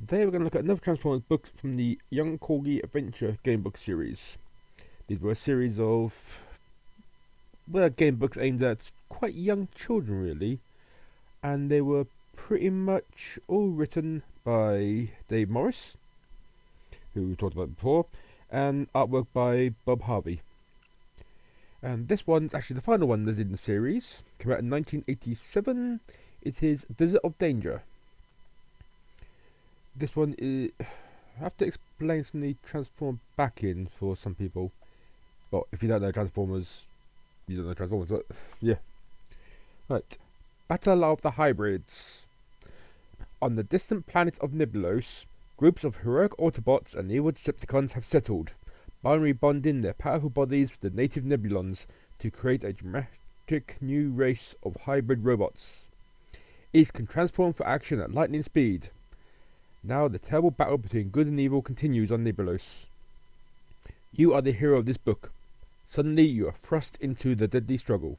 Today we're going to look at another Transformers book from the Young Corgi Adventure game book series. These were a series of game books aimed at quite young children, really, and they were pretty much all written by Dave Morris, who we talked about before, and artwork by Bob Harvey. And this one's actually the final one that's in the series. Came out in 1987. It is Desert of Danger. This one is... I have to explain some of the Transform back in for some people. Well, if you don't know Transformers, you don't know Transformers, but yeah. Right. Battle of the Hybrids. On the distant planet of Nibulos, groups of heroic Autobots and evil Decepticons have settled, binary bonding their powerful bodies with the native Nebulons to create a dramatic new race of hybrid robots. Each can transform for action at lightning speed. Now the terrible battle between good and evil continues on Nibulos. You are the hero of this book. Suddenly you are thrust into the deadly struggle.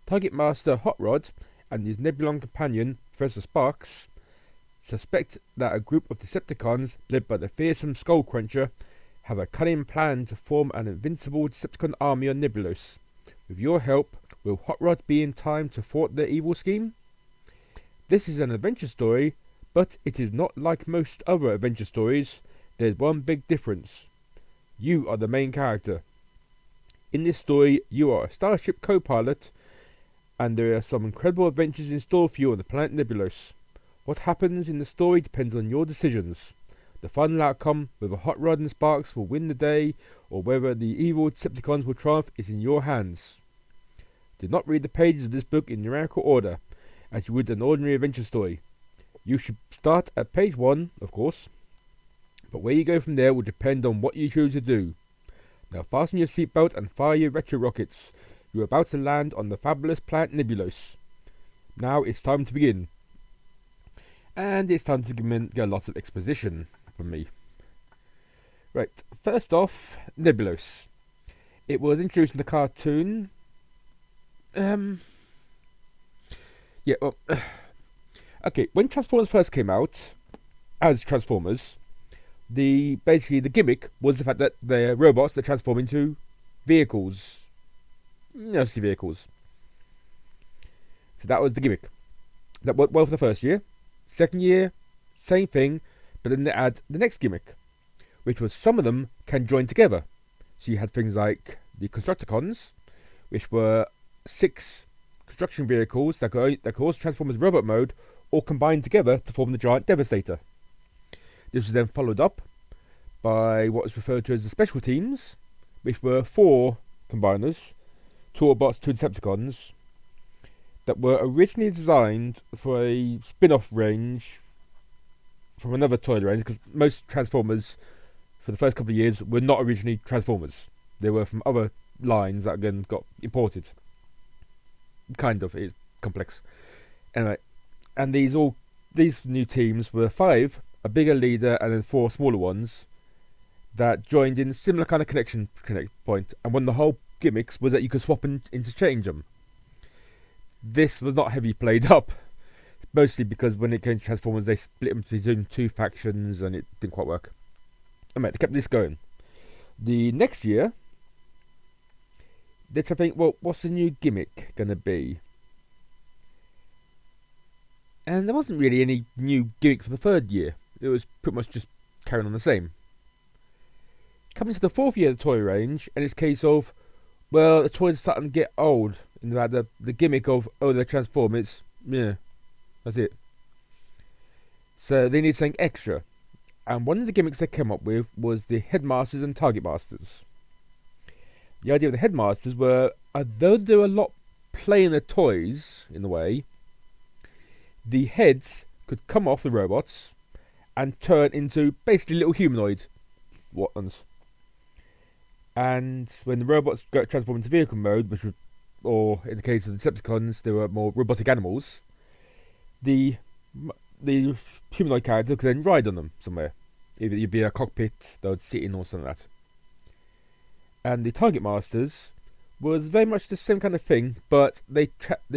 Target Master Hot Rod and his Nebulon companion, Professor Sparks, suspect that a group of Decepticons, led by the fearsome Skull Cruncher, have a cunning plan to form an invincible Decepticon army on Nibulos. With your help, will Hot Rod be in time to thwart their evil scheme? This is an adventure story, but it is not like most other adventure stories. There's one big difference. You are the main character. In this story, you are a Starship co-pilot, and there are some incredible adventures in store for you on the planet Nibulos. What happens in the story depends on your decisions. The final outcome, whether Hot Rod and Sparks will win the day, or whether the evil Decepticons will triumph, is in your hands. Do not read the pages of this book in numerical order, as you would an ordinary adventure story. You should start at page 1, of course, but where you go from there will depend on what you choose to do. Now fasten your seatbelt and fire your retro rockets. You are about to land on the fabulous planet Nibulos. Now it's time to begin. And it's time to get a lot of exposition from me. Right, first off, Nibulos. It was introduced in the cartoon. Okay, when Transformers first came out, as Transformers, basically the gimmick was the fact that they're robots that transform into vehicles. Mostly vehicles. So that was the gimmick. That worked well for the first year. Second year, same thing, but then they add the next gimmick, which was some of them can join together. So you had things like the Constructicons, which were 6 construction vehicles that could also transform as robot mode, or combined together to form the giant Devastator. This was then followed up by what was referred to as the Special Teams, which were 4 combiners, 2 Autobots, 2 Decepticons, that were originally designed for a spin-off range from another toy range, because most Transformers for the first couple of years were not originally Transformers. They were from other lines that again got imported. Kind of, it's complex. Anyway, and these new teams were 5, a bigger leader, and then 4 smaller ones that joined in similar kind of connect point. And one of the whole gimmicks was that you could swap and interchange them. This was not heavily played up, mostly because when it came to Transformers, they split them between 2 factions, and it didn't quite work. Anyway, they kept this going. The next year, they tried to think, well, what's the new gimmick going to be? And there wasn't really any new gimmick for the 3rd year. It was pretty much just carrying on the same. Coming to the 4th year of the toy range, and it's a case of, well, the toys are starting to get old. And the gimmick of, oh, they transform, it's, yeah, that's it. So they need something extra. And one of the gimmicks they came up with was the Headmasters and Target Masters. The idea of the Headmasters were, although they were a lot plainer toys, in a way, the heads could come off the robots and turn into basically little humanoid ones. And when the robots got transformed into vehicle mode, or in the case of the Decepticons, they were more robotic animals, the humanoid character could then ride on them somewhere. Either you'd be in a cockpit, they would sit in, or something like that. And the Target Masters was very much the same kind of thing, but the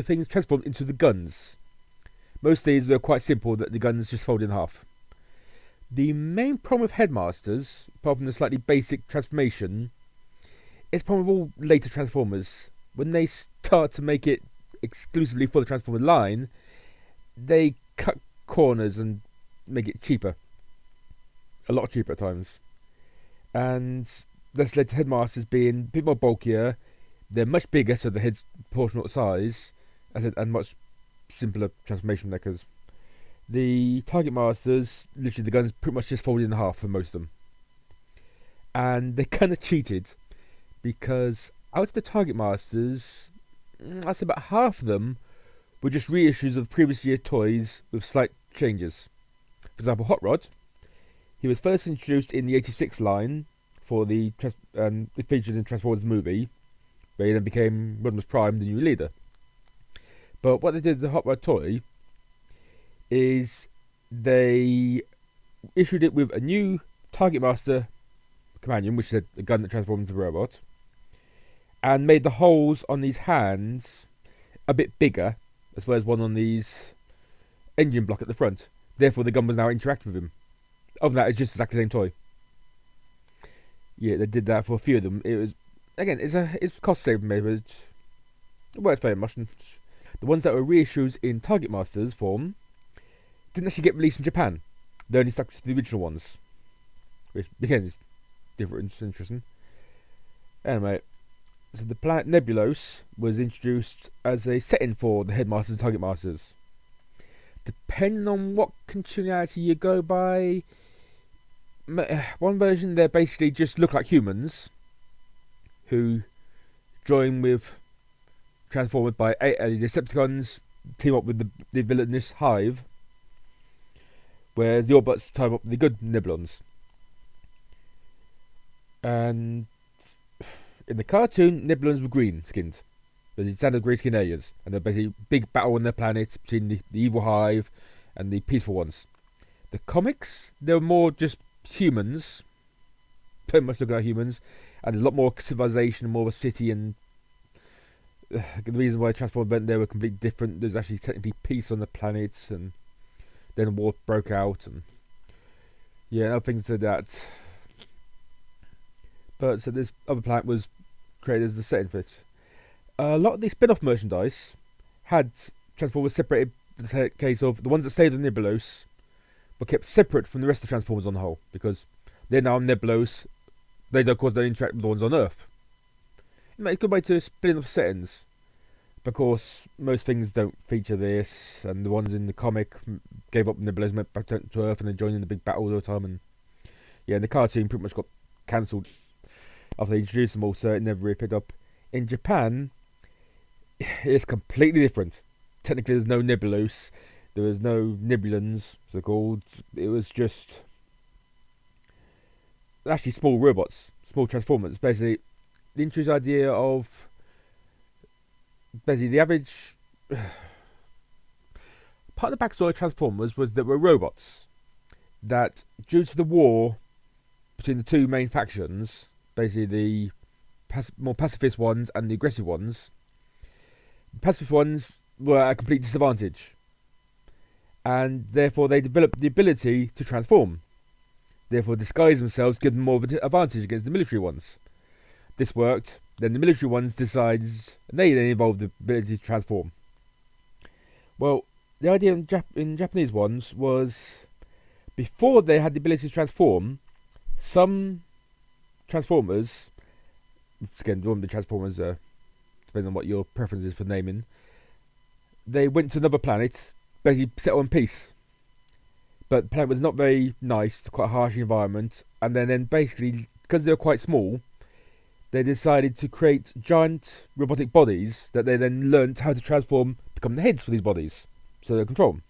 things transformed into the guns. Most of these were quite simple, that the guns just fold in half. The main problem with Headmasters, apart from the slightly basic transformation, is the problem with all later Transformers. When they start to make it exclusively for the Transformer line, they cut corners and make it cheaper. A lot cheaper at times. And that's led to Headmasters being a bit more bulkier. They're much bigger, so the head's proportional size, and much simpler transformation because the Target Masters, literally the guns pretty much just folded in half for most of them. And they kind of cheated because out of the Target Masters, I'd say about half of them were just reissues of previous year toys with slight changes. For example, Hot Rod, he was first introduced in the 86 line for it featured in Transformers movie, where he then became Rodimus Prime, the new leader. But what they did with the Hot Rod toy is they issued it with a new Target Master companion, which is a gun that transforms into a robot, and made the holes on these hands a bit bigger, as well as one on these engine block at the front. Therefore, the gun was now interacting with him. Other than that, it's just exactly the same toy. Yeah, they did that for a few of them. It was, again, it's cost saving measure. It worked very much. The ones that were reissues in Target Masters form didn't actually get released in Japan. They only stuck to the original ones, which again is different. It's interesting. Anyway, so the planet Nebulos was introduced as a setting for the Headmasters and Target Masters. Depending on what continuity you go by, one version they basically just look like humans who join with Transformers by the Decepticons, team up with the villainous Hive, whereas the Autobots team up with the good Nebulons. And in the cartoon, Nebulons were green skinned. They're standard green skinned aliens, and they're basically a big battle on their planet between the evil Hive and the peaceful ones. The comics, they were more just humans, pretty much looking like humans, and a lot more civilization, more of a city, and the reason why Transformers went there were completely different. There's actually technically peace on the planet, and then a war broke out, and yeah, other things like that. But so this other planet was created as the setting for it. A lot of the spin-off merchandise had Transformers separated. In the case of the ones that stayed on Nebulos were kept separate from the rest of the Transformers on the whole, because they're now on Nebulos. They of course don't interact with the ones on Earth. It's a good way to split up settings, because most things don't feature this, and the ones in the comic gave up Nebulos, went back to Earth, and then joined in the big battle all the time. And yeah, the cartoon pretty much got cancelled after they introduced them all, so it never really picked up. In Japan, it's completely different. Technically, there's no Nebulos, there was no Nebulons, so they're called. It was just actually small robots, small Transformers. Basically, the introduced idea of basically the average part of the backstory of Transformers was that were robots that, due to the war between the two main factions, basically the more pacifist ones and the aggressive ones, the pacifist ones were at a complete disadvantage, and therefore they developed the ability to transform. Therefore, disguise themselves, give them more of an advantage against the military ones. This worked. Then the military ones decides, and they then evolved the ability to transform. Well, the idea in Japanese ones was, before they had the ability to transform, some Transformers, again, one of the Transformers, depending on what your preference is for naming, they went to another planet, basically settled in peace. But the planet was not very nice, quite a harsh environment, and then basically, because they were quite small, they decided to create giant robotic bodies that they then learned how to transform, become the heads for these bodies, so they control them.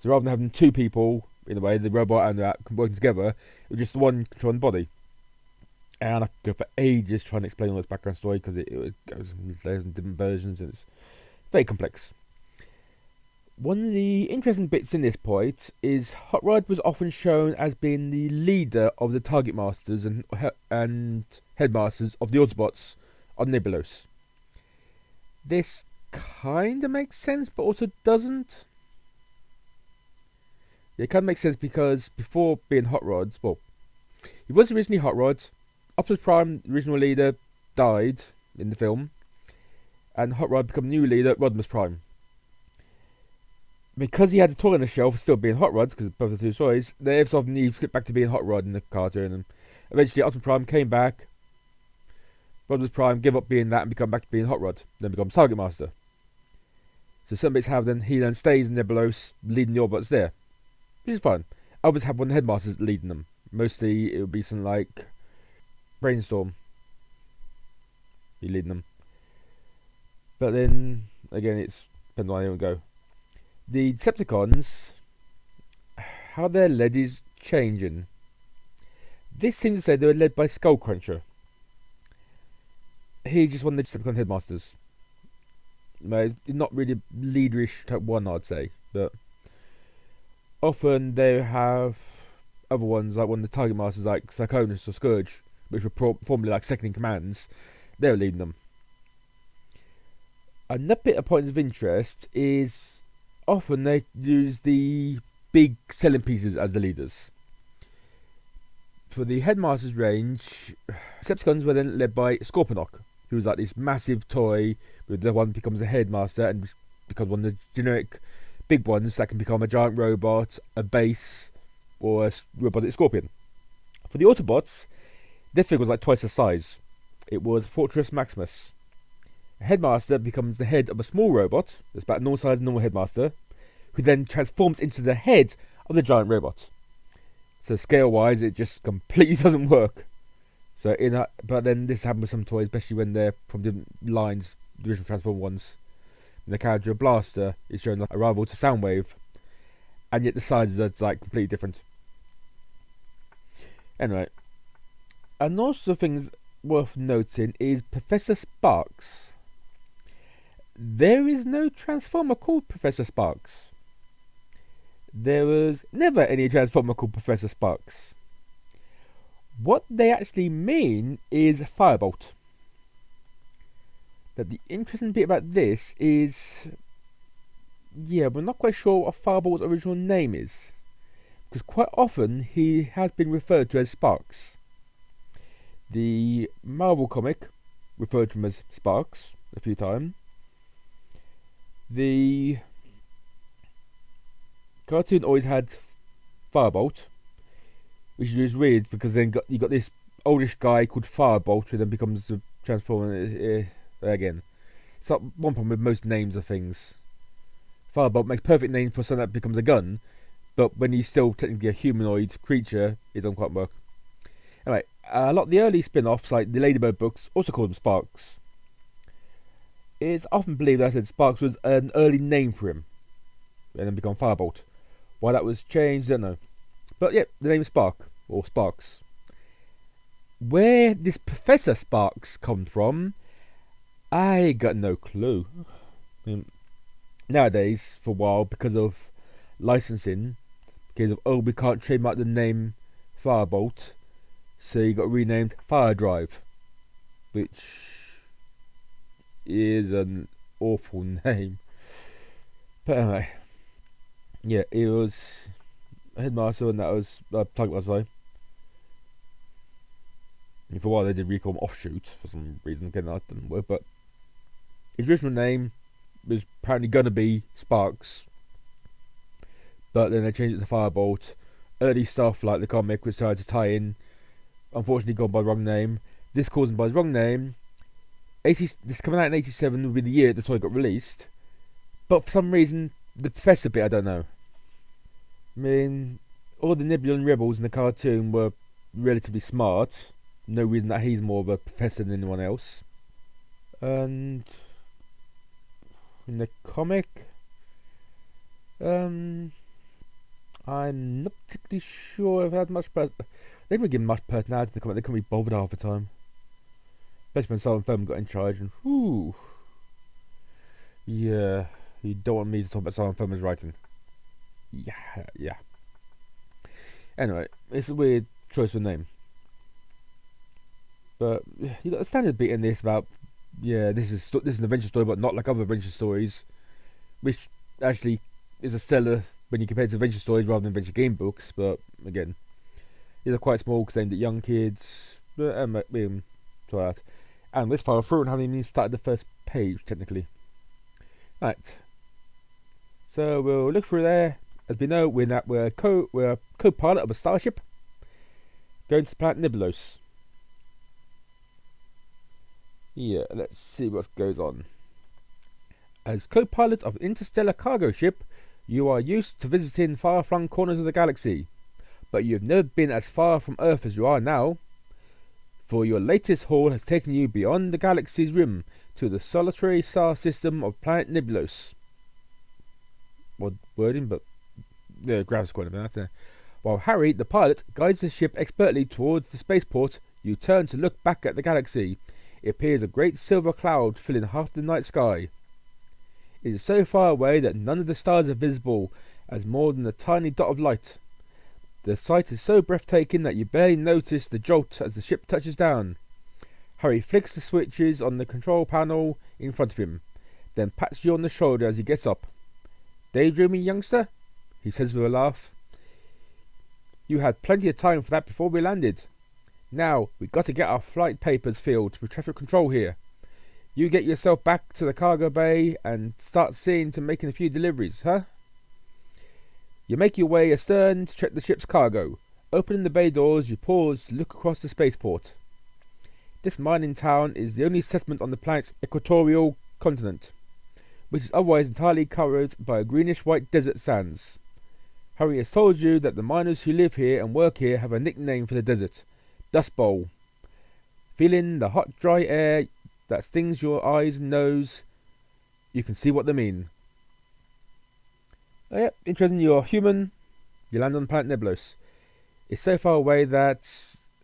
So rather than having two people, in a way, the robot and that working together, it was just one controlling the body. And I could go for ages trying to explain all this background story, because it goes in different versions, and it's very complex. One of the interesting bits in this point is Hot Rod was often shown as being the leader of the Target Masters and Headmasters of the Autobots on Nebulos. This kind of makes sense, but also doesn't. It kind of makes sense because before being Hot Rod, well, he was originally Hot Rod. Optimus Prime, the original leader, died in the film, and Hot Rod became new leader, Rodimus Prime. Because he had the toy on the shelf, still being Hot Rod, because both the two toys, they sort of need to flip back to being Hot Rod in the cartoon, and eventually Optimus Prime came back. Rodimus Prime gave up being that and become back to being Hot Rod, then becomes Target Master. So some bits have then he then stays in Nebulos, leading the Autobots there, which is fine. Others have one of the headmasters leading them. Mostly it would be something like Brainstorm, he leading them. But then again, it's depends on how they go. The Decepticons, how they're led is changing. This seems to say they were led by Skullcruncher. He's just one of the Decepticon headmasters. He's not really leaderish type one, I'd say, but often they have other ones like one of the Target Masters, like Sarkonus or Scourge, which were formerly like second in commands. They were leading them. Another bit of points of interest is often they use the big selling pieces as the leaders. For the Headmaster's range, Decepticons were then led by Scorponok, who was like this massive toy, where the one becomes a Headmaster and becomes one of the generic big ones that can become a giant robot, a base, or a robotic scorpion. For the Autobots, their figure was like twice the size. It was Fortress Maximus. A Headmaster becomes the head of a small robot, that's about normal size normal Headmaster, who then transforms into the head of the giant robot. So scale-wise, it just completely doesn't work. So but then this happens with some toys, especially when they're from different lines, the original Transform ones. And the character of Blaster is showing like a rival to Soundwave, and yet the sizes are like completely different. Anyway, and also things worth noting is Professor Sparks. There is no Transformer called Professor Sparks. There was never any Transformer called Professor Sparks. What they actually mean is Firebolt. That the interesting bit about this is, we're not quite sure what Firebolt's original name is, because quite often he has been referred to as Sparks. The Marvel comic referred to him as Sparks a few times. The cartoon always had Firebolt, which is weird because then you got this oldish guy called Firebolt who then becomes the Transformer again. It's not one problem with most names of things. Firebolt makes perfect name for something that becomes a gun, but when he's still technically a humanoid creature, it doesn't quite work. Anyway, a lot of the early spin-offs, like the Ladybird books, also called him Sparks. It's often believed that I said Sparks was an early name for him, and then become Firebolt. Why that was changed, I don't know. But yeah, the name is Spark, or Sparks. Where this Professor Sparks comes from, I got no clue. Nowadays, for a while, because of licensing, because of, we can't trademark the name Firebolt, so he got renamed Fire Drive, which is an awful name. But anyway, yeah, it was Headmaster, and that was Target Master. And for a while they did recall him Offshoot for some reason. Again, that didn't work, but his original name was apparently going to be Sparks, but then they changed it to Firebolt. Early stuff like the comic was tried to tie in, unfortunately gone by the wrong name. This calls him by his wrong name. This coming out in 87 would be the year the toy got released, but for some reason the Professor bit I don't know. I mean, all the Nebulan rebels in the cartoon were relatively smart. No reason that he's more of a professor than anyone else. And in the comic, I'm not particularly sure if it had much. They didn't really give much personality to the comic. They couldn't be bothered half the time. Especially when Silent Film got in charge, and yeah, you don't want me to talk about Silent Film's writing. Yeah. Anyway, it's a weird choice of name. But you got the standard bit in this about, this is an adventure story, but not like other adventure stories, which actually is a stellar when you compare it to adventure stories rather than adventure game books. But again, these are quite small because they're aimed at young kids. But try that. And this far through and haven't even started the first page technically. Right. So we'll look through there. As we know, we're a co-pilot of a starship going to the planet Nibilos. Yeah, let's see what goes on. As co-pilot of an interstellar cargo ship, you are used to visiting far-flung corners of the galaxy, but you have never been as far from Earth as you are now, for your latest haul has taken you beyond the galaxy's rim to the solitary star system of planet Nibilos. What wording, but the graph's quite a bit there. While Harry, the pilot, guides the ship expertly towards the spaceport, you turn to look back at the galaxy. It appears a great silver cloud filling half the night sky. It is so far away that none of the stars are visible as more than a tiny dot of light. The sight is so breathtaking that you barely notice the jolt as the ship touches down. Harry flicks the switches on the control panel in front of him, then pats you on the shoulder as he gets up. "Daydreaming, youngster?" he says with a laugh. "You had plenty of time for that before we landed. Now, we've got to get our flight papers filled with traffic control here. You get yourself back to the cargo bay and start seeing to making a few deliveries, huh?" You make your way astern to check the ship's cargo. Opening the bay doors, you pause to look across the spaceport. This mining town is the only settlement on the planet's equatorial continent, which is otherwise entirely covered by greenish-white desert sands. Harry has told you that the miners who live here and work here have a nickname for the desert: Dust Bowl. Feeling the hot, dry air that stings your eyes and nose, you can see what they mean. Oh, yep, interesting. You're human. You land on the planet Nibilos. It's so far away that,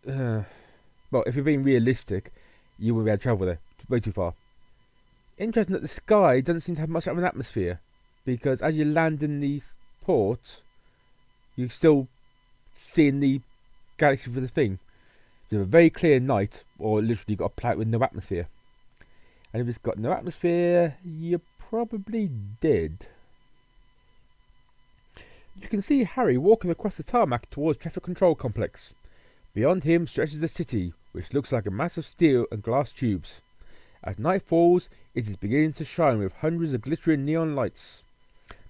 well, if you're being realistic, you won't be able to travel there. It's way too far. Interesting that the sky doesn't seem to have much of an atmosphere, because as you land in the port, you're still seeing the galaxy for the thing. It's a very clear night, or literally got a planet with no atmosphere. And if it's got no atmosphere, you're probably dead. You can see Harry walking across the tarmac towards traffic control complex. Beyond him stretches the city, which looks like a mass of steel and glass tubes. As night falls, it is beginning to shine with hundreds of glittering neon lights.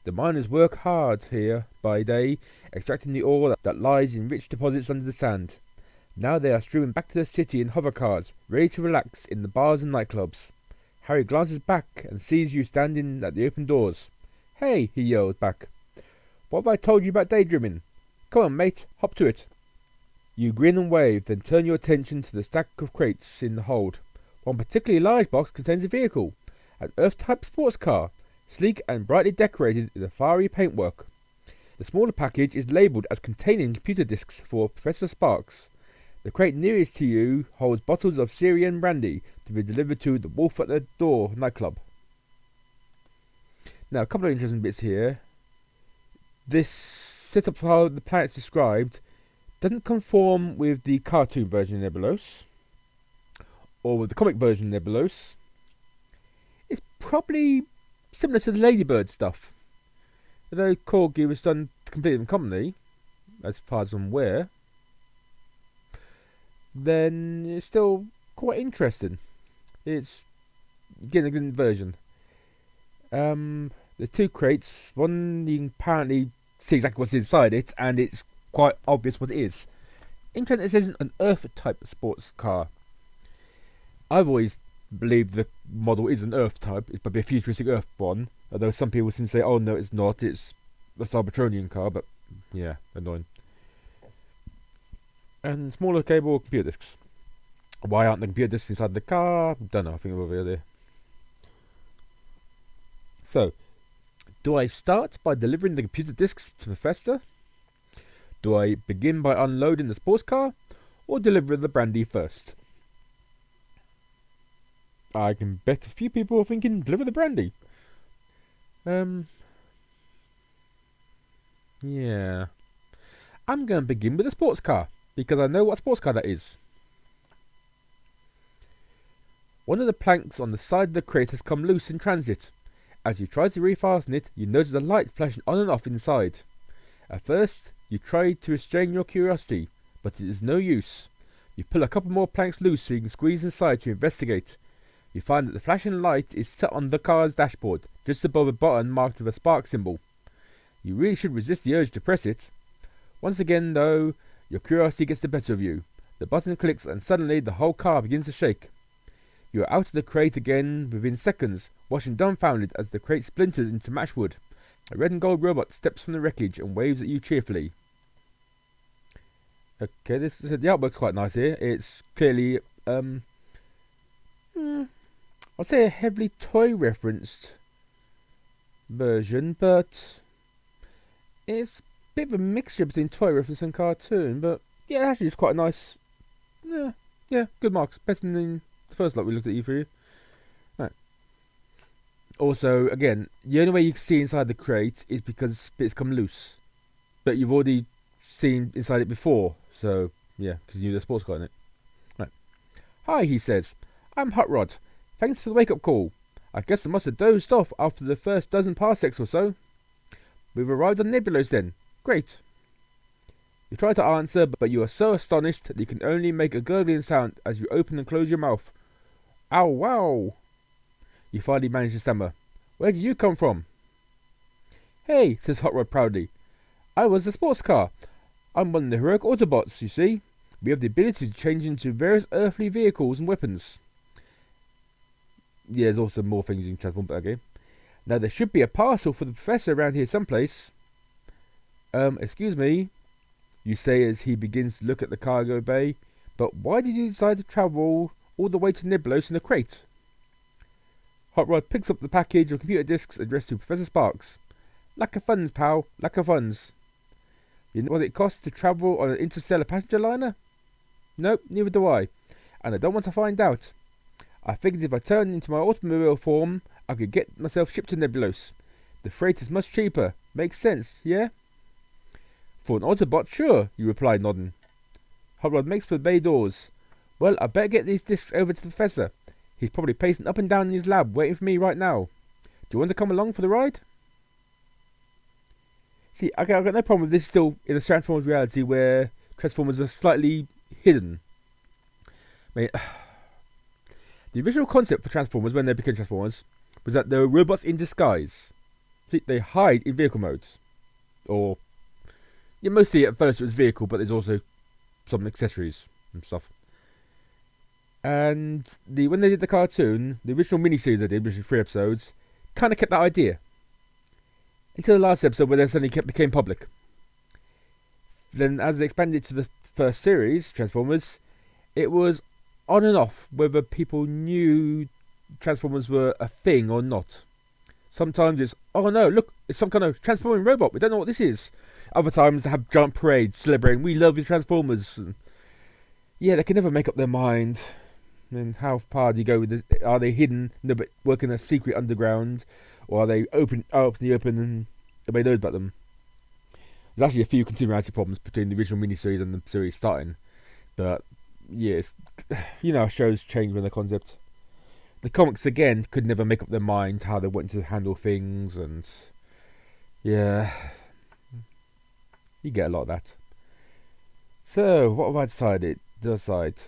The miners work hard here by day, extracting the ore that lies in rich deposits under the sand. Now they are streaming back to the city in hovercars, ready to relax in the bars and nightclubs. Harry glances back and sees you standing at the open doors. "Hey," he yells back. "What have I told you about daydreaming? Come on, mate, hop to it." You grin and wave, then turn your attention to the stack of crates in the hold. One particularly large box contains a vehicle, an Earth-type sports car, sleek and brightly decorated in a fiery paintwork. The smaller package is labelled as containing computer discs for Professor Sparks. The crate nearest to you holds bottles of Syrian brandy to be delivered to the Wolf at the Door nightclub. Now, a couple of interesting bits here. This setup for how the planet's described doesn't conform with the cartoon version of Nibilos, or with the comic version of Nibilos. It's probably similar to the Ladybird stuff. Although Corgi was done completely in company, as far as I'm aware, then it's still quite interesting. It's getting a good version. There's two crates. One you can apparently see exactly what's inside it, and it's quite obvious what it is. Interesting, it says an Earth-type sports car. I've always believed the model is an Earth-type. It's probably a futuristic Earth one. Although some people seem to say, "Oh no, it's not. It's a Cybertronian car." But yeah, annoying. And smaller cable computer discs. Why aren't the computer discs inside the car? Don't know. I think over there. So, do I start by delivering the computer discs to Professor? Do I begin by unloading the sports car, or deliver the brandy first? I can bet a few people are thinking deliver the brandy. Yeah. I'm going to begin with the sports car, because I know what sports car that is. One of the planks on the side of the crate has come loose in transit. As you try to refasten it, you notice a light flashing on and off inside. At first, you try to restrain your curiosity, but it is no use. You pull a couple more planks loose so you can squeeze inside to investigate. You find that the flashing light is set on the car's dashboard, just above a button marked with a spark symbol. You really should resist the urge to press it. Once again, though, your curiosity gets the better of you. The button clicks and suddenly the whole car begins to shake. You are out of the crate again within seconds, watching dumbfounded as the crate splinters into matchwood. A red and gold robot steps from the wreckage and waves at you cheerfully. Okay, the artwork's quite nice here. It's clearly, I'd say a heavily toy-referenced version, but it's a bit of a mixture between toy reference and cartoon. But yeah, actually, it's quite a nice. Yeah, good marks. Better than the first lot we looked at you through. Right. Also, again, the only way you can see inside the crate is because bits come loose, but you've already seen inside it before. So yeah, because you knew the sports car in it. Right. Hi, he says. I'm Hot Rod. Thanks for the wake-up call. I guess I must have dozed off after the first dozen parsecs or so. We've arrived on Nebulos then. Great. You try to answer, but you are so astonished that you can only make a gurgling sound as you open and close your mouth. Ow, wow. You finally manage to stammer. Where do you come from? Hey, says Hot Rod proudly. I was the sports car. I'm one of the heroic Autobots, you see. We have the ability to change into various earthly vehicles and weapons. Yeah, there's also more things you can transform back again. Now there should be a parcel for the professor around here someplace. Excuse me, you say as he begins to look at the cargo bay. But why did you decide to travel all the way to Nebulos in a crate? Hot Rod picks up the package of computer discs addressed to Professor Sparks. Lack of funds, pal. Lack of funds. You know what it costs to travel on an interstellar passenger liner? Nope, neither do I. And I don't want to find out. I figured if I turned into my automobile form, I could get myself shipped to Nebulos. The freight is much cheaper. Makes sense, yeah? For an Autobot, sure, you reply, nodding. Hot Rod makes for the bay doors. Well, I better get these discs over to the professor. He's probably pacing up and down in his lab, waiting for me right now. Do you want to come along for the ride? See, I've got no problem with this still in a Transformers reality where Transformers are slightly hidden. I mean, the original concept for Transformers when they became Transformers was that they were robots in disguise. See, they hide in vehicle modes. Or, yeah, mostly at first it was vehicle, but there's also some accessories and stuff. And when they did the cartoon, the original miniseries they did, which was 3 episodes, kind of kept that idea. Until the last episode where they suddenly became public. Then as they expanded to the first series, Transformers, it was on and off whether people knew Transformers were a thing or not. Sometimes it's, oh no, look, it's some kind of transforming robot, we don't know what this is. Other times they have giant parades celebrating, we love the Transformers. And yeah, they can never make up their mind. And how far do you go with this? Are they hidden, no, but working a secret underground? Or are they out in the open and nobody knows about them? There's actually a few continuity problems between the original miniseries and the series starting. But yeah, you know, shows change when the concept. The comics again could never make up their mind how they want to handle things, and yeah, you get a lot of that. So what have I decided? Do I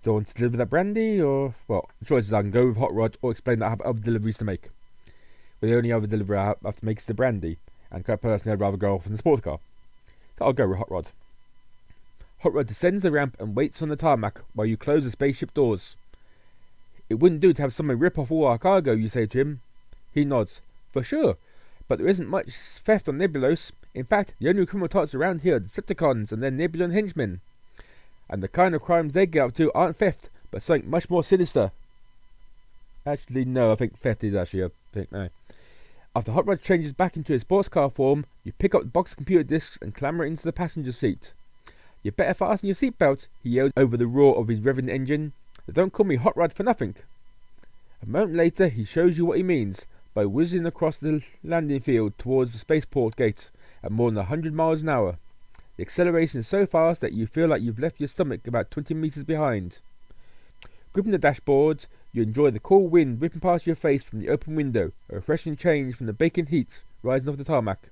want to deliver that brandy, or well, the choices I can go with Hot Rod or explain that I have other deliveries to make. But the only other delivery I have to make is the brandy, and quite personally I'd rather go off in the sports car. So I'll go with Hot Rod. Hot Rod descends the ramp and waits on the tarmac while you close the spaceship doors. It wouldn't do to have someone rip off all our cargo, you say to him. He nods. For sure, but there isn't much theft on Nebulos. In fact, the only criminal types around here are Decepticons and their Nebulan henchmen. And the kind of crimes they get up to aren't theft, but something much more sinister. Actually, no, I think theft is actually a thing, no. After Hot Rod changes back into his sports car form, you pick up the box of computer discs and clamber into the passenger seat. You better fasten your seatbelt, he yelled over the roar of his revving engine. They don't call me Hot Rod for nothing. A moment later, he shows you what he means by whizzing across the landing field towards the spaceport gate at more than 100 miles an hour. The acceleration is so fast that you feel like you've left your stomach about 20 meters behind. Gripping the dashboard, you enjoy the cool wind whipping past your face from the open window, a refreshing change from the baking heat rising off the tarmac.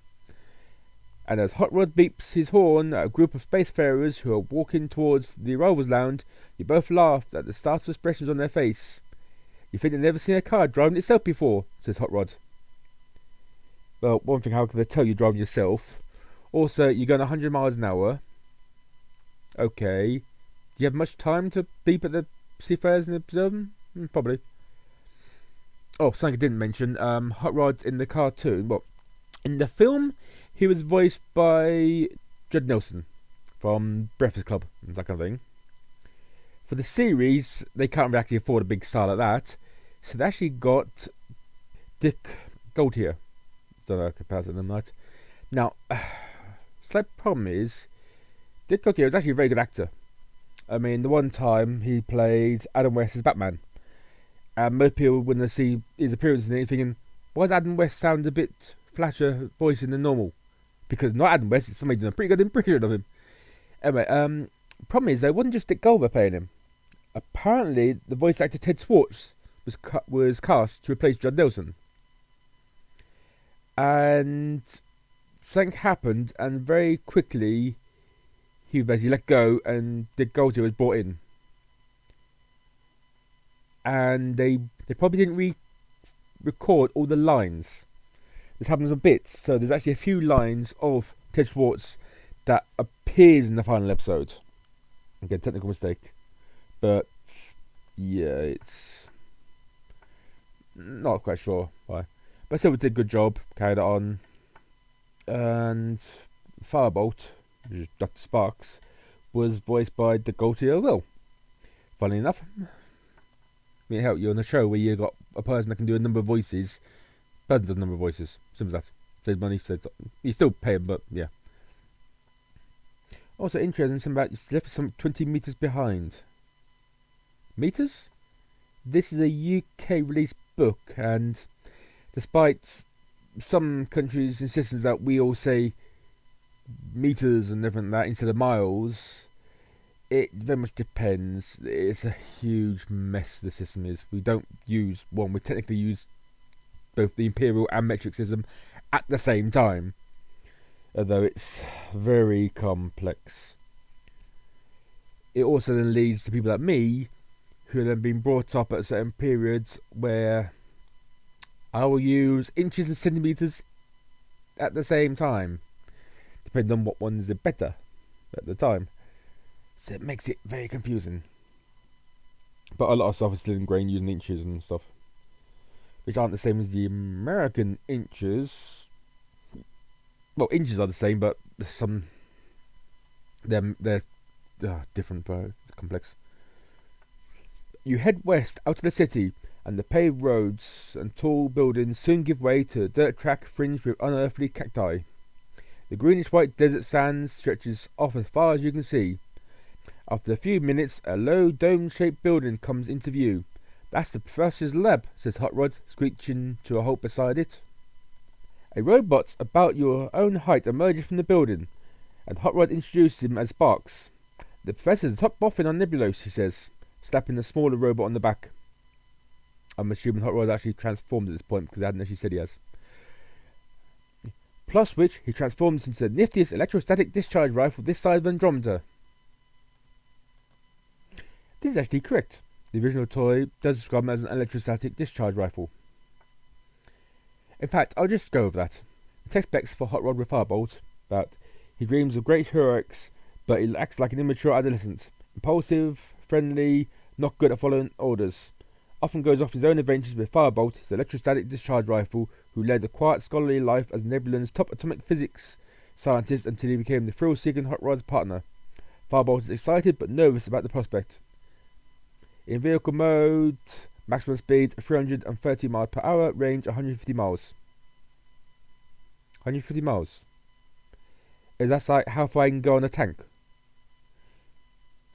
And as Hot Rod beeps his horn at a group of spacefarers who are walking towards the arrivals lounge, you both laugh at the startled expressions on their face. You think they've never seen a car driving itself before, says Hot Rod. Well, one thing, how can they tell you driving yourself? Also, you're going 100 miles an hour. Okay. Do you have much time to beep at the seafarers and observe them? Probably. Oh, something I didn't mention. Hot Rod's in the cartoon. Well, in the film, he was voiced by Judd Nelson from Breakfast Club, that kind of thing. For the series, they can't really actually afford a big star like that, so they actually got Dick Gautier. Don't know if I can pronounce it or not. Now, slight problem is, Dick Gautier was actually a very good actor. I mean, the one time he played Adam West as Batman, and most people, when they see his appearance in it, thinking, why does Adam West sound a bit flasher voicing than normal? Because not Adam West, it's somebody doing a pretty good impression of him. Anyway, problem is, though, it wasn't just Dick Gautier playing him. Apparently, the voice actor Ted Swartz was cast to replace Judd Nelson. And something happened, and very quickly he basically let go, and Dick Gautier was brought in. And they probably didn't record all the lines. This happens a bit, so there's actually a few lines of Ted Swartz that appears in the final episode. Again, technical mistake. But yeah, it's not quite sure why. But still, we did a good job, carried it on. And Firebolt, which is Dr. Sparks, was voiced by Dick Gautier as well. Funny enough. I mean, hell, you're on a show where you got a person that can do a number of voices. Person does a number of voices. Simple as that. Saves money. You still pay him, but yeah. Also interesting, something about it's left some 20 meters behind. Meters? This is a UK released book, and despite some countries' insistence that we all say meters and everything like that instead of miles, it very much depends. It's a huge mess, the system is. We don't use one, we technically use both the imperial and metric system at the same time, although it's very complex. It also then leads to people like me who have then been brought up at certain periods where I will use inches and centimetres at the same time, depending on what ones are better at the time. So it makes it very confusing. But a lot of stuff is still ingrained using inches and stuff, which aren't the same as the American inches. Well, inches are the same, but some they're different, but complex. You head west out of the city, and the paved roads and tall buildings soon give way to a dirt track fringed with unearthly cacti. The greenish-white desert sands stretches off as far as you can see. After a few minutes, a low dome-shaped building comes into view. That's the professor's lab, says Hot Rod, screeching to a halt beside it. A robot about your own height emerges from the building, and Hot Rod introduces him as Sparks. The professor's a top boffin on Nebulos, he says, slapping the smaller robot on the back. I'm assuming Hot Rod actually transformed at this point, because I hadn't actually said he has. Plus which, he transforms into the niftiest electrostatic discharge rifle this side of Andromeda. This is actually correct. The original toy does describe him as an electrostatic discharge rifle. In fact, I'll just go over that. The text specs for Hot Rod with Firebolt that he dreams of great heroics, but he acts like an immature adolescent. Impulsive, friendly, not good at following orders. Often goes off his own adventures with Firebolt, his electrostatic discharge rifle, who led a quiet scholarly life as Nebulan's top atomic physics scientist until he became the thrill-seeking Hot Rod's partner. Firebolt is excited but nervous about the prospect. In vehicle mode, maximum speed 330 miles per hour, range 150 miles. 150 miles. Is that like how far I can go on a tank?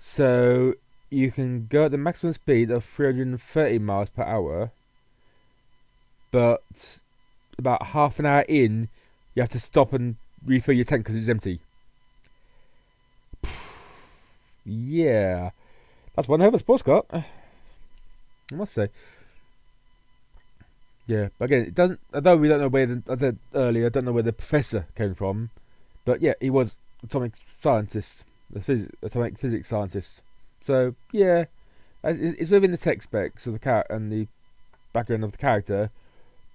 So you can go at the maximum speed of 330 miles per hour, but about half an hour in, you have to stop and refill your tank because it's empty. Yeah, that's one hell of a sports car. I must say. Yeah, but again, it doesn't. Although we don't know where I said earlier, I don't know where the professor came from, but yeah, he was atomic scientist, atomic physics scientist. So yeah, it's within the tech specs of the and the background of the character,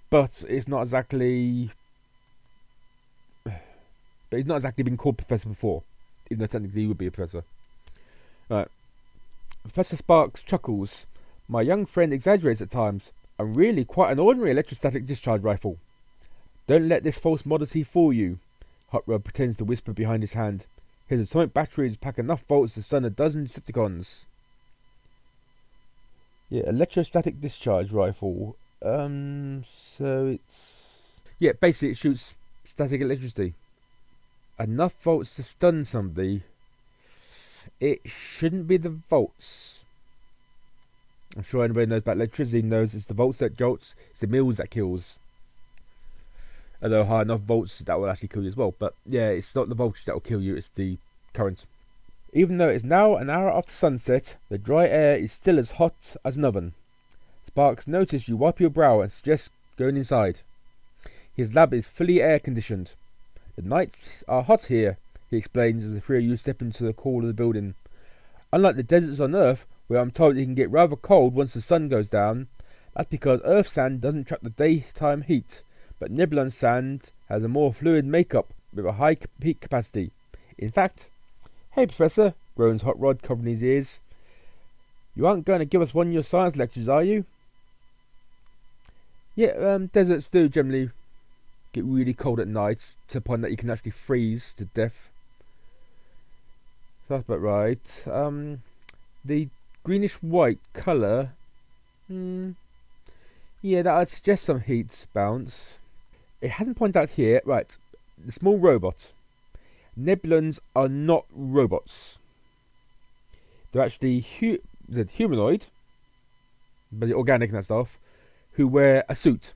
but it's not exactly. But he's not exactly been called professor before, even though technically he would be a professor. Right. Professor Sparks chuckles. My young friend exaggerates at times. I'm really quite an ordinary electrostatic discharge rifle. Don't let this false modesty fool you. Hot Rod pretends to whisper behind his hand. His atomic batteries pack enough volts to stun a dozen Decepticons. Yeah, electrostatic discharge rifle. So it's... Yeah, basically it shoots static electricity. Enough volts to stun somebody. It shouldn't be the volts. I'm sure anybody knows about electricity knows it's the volts that jolts, it's the mills that kills. Although high enough volts that will actually kill you as well. But yeah, it's not the voltage that will kill you, it's the current. Even though it's now an hour after sunset, the dry air is still as hot as an oven. Sparks notice you wipe your brow and suggests going inside. His lab is fully air conditioned. The nights are hot here, he explains as the three of you step into the core of the building. Unlike the deserts on Earth, where I'm told it can get rather cold once the sun goes down, that's because Earth sand doesn't trap the daytime heat, but Nebulon sand has a more fluid makeup with a high heat capacity. In fact, hey Professor, groans Hot Rod, covering his ears. You aren't going to give us one of your science lectures, are you? Yeah, deserts do generally get really cold at night to the point that you can actually freeze to death. So that's about right. The greenish white colour, yeah, that would suggest some heat bounce. It hasn't pointed out here, right, the small robot. Nebulons are not robots. They're actually humanoid, but organic and that stuff, who wear a suit.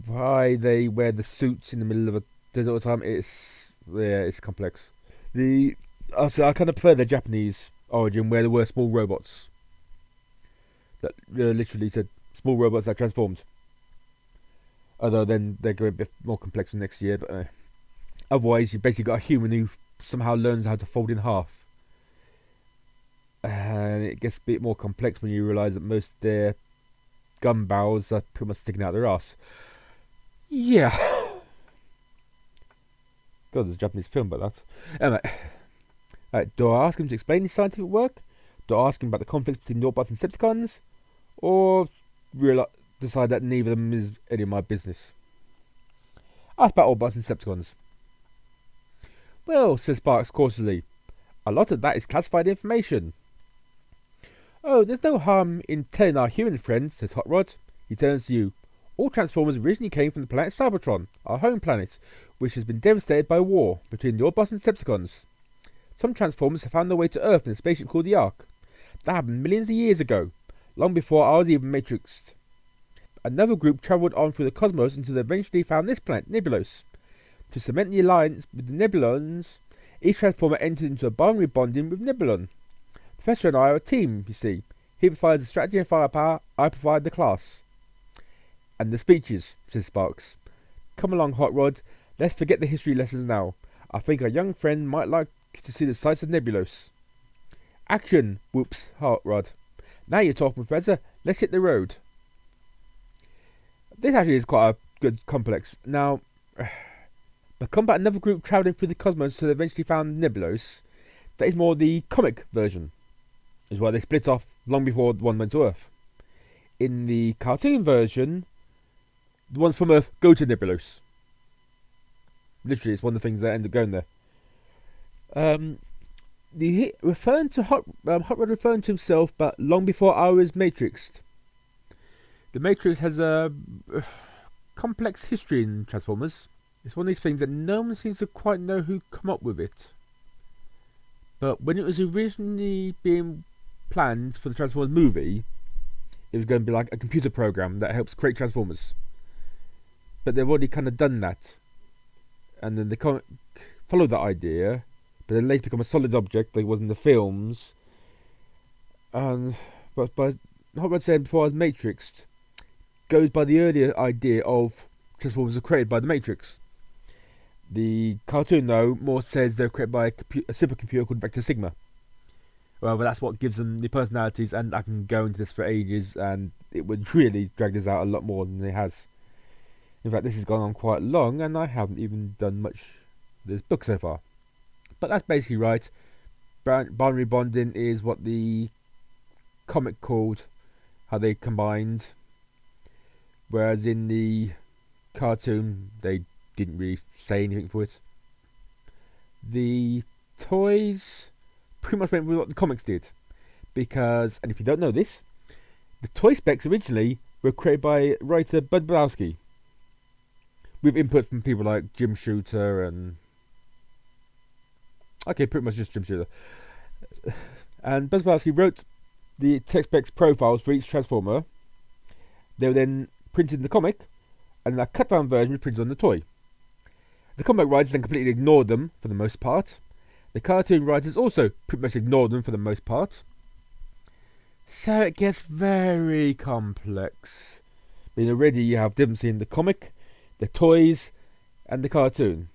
Why they wear the suits in the middle of a desert all the time, it's complex. I kind of prefer the Japanese origin where there were small robots. That literally said small robots that transformed. Although then they're going a bit more complex next year, but otherwise you basically got a human who somehow learns how to fold in half. And it gets a bit more complex when you realise that most of their gun barrels are pretty much sticking out their ass. Yeah. God, there's a Japanese film about that. Anyway, do I ask him to explain his scientific work? Do I ask him about the conflict between Autobots and Decepticons? Or decide that neither of them is any of my business? Ask about Autobots and Decepticons. Well, says Sparks cautiously, a lot of that is classified information. Oh, there's no harm in telling our human friends, says Hot Rod. He turns to you. All Transformers originally came from the planet Cybertron, our home planet, which has been devastated by war between the Autobots and Decepticons. Some Transformers have found their way to Earth in a spaceship called the Ark. That happened millions of years ago, long before I was even matrixed. Another group travelled on through the cosmos until they eventually found this planet, Nebulos. To cement the alliance with the Nebulons, each Transformer entered into a binary bonding with Nebulon. Professor and I are a team, you see. He provides the strategy and firepower, I provide the class. And the speeches, says Sparks. Come along, Hot Rod. Let's forget the history lessons now. I think our young friend might like to see the sights of Nebulos. Action, whoops, Hot Rod. Now you're talking, Professor. Let's hit the road. This actually is quite a good complex. Now, but combat another group travelling through the cosmos until they eventually found Nebulos. That is more the comic version. Is why they split off long before one went to Earth. In the cartoon version, the ones from Earth go to Nebulos. Literally, it's one of the things that end up going there. Referring to Hot Rod referring to himself, but long before I was matrixed. The Matrix has a complex history in Transformers. It's one of these things that no one seems to quite know who come up with it. But when it was originally being planned for the Transformers movie, it was going to be like a computer program that helps create Transformers. But they've already kind of done that. And then they can't follow that idea, but then later become a solid object like it was in the films. But Hot Rod said before, as Matrixed, goes by the earlier idea of Transformers were created by the Matrix. The cartoon, though, more says they're created by a supercomputer called Vector Sigma. Well, that's what gives them the personalities, and I can go into this for ages, and it would really drag this out a lot more than it has. In fact, this has gone on quite long, and I haven't even done much of this book so far. But that's basically right. Binary bonding is what the comic called, how they combined, whereas in the cartoon they didn't really say anything for it. The toys pretty much went with what the comics did, because, and if you don't know this, the toy specs originally were created by writer Bud Bowski, with input from people like Jim Shooter and pretty much just Jim Shooter. And Bud Bowski wrote the tech specs profiles for each Transformer. They were then printed in the comic, and a cut down version was printed on the toy. The comic writers then completely ignored them for the most part. The cartoon writers also pretty much ignored them for the most part. So it gets very complex. I mean, already you have difference in the comic, the toys, and the cartoon.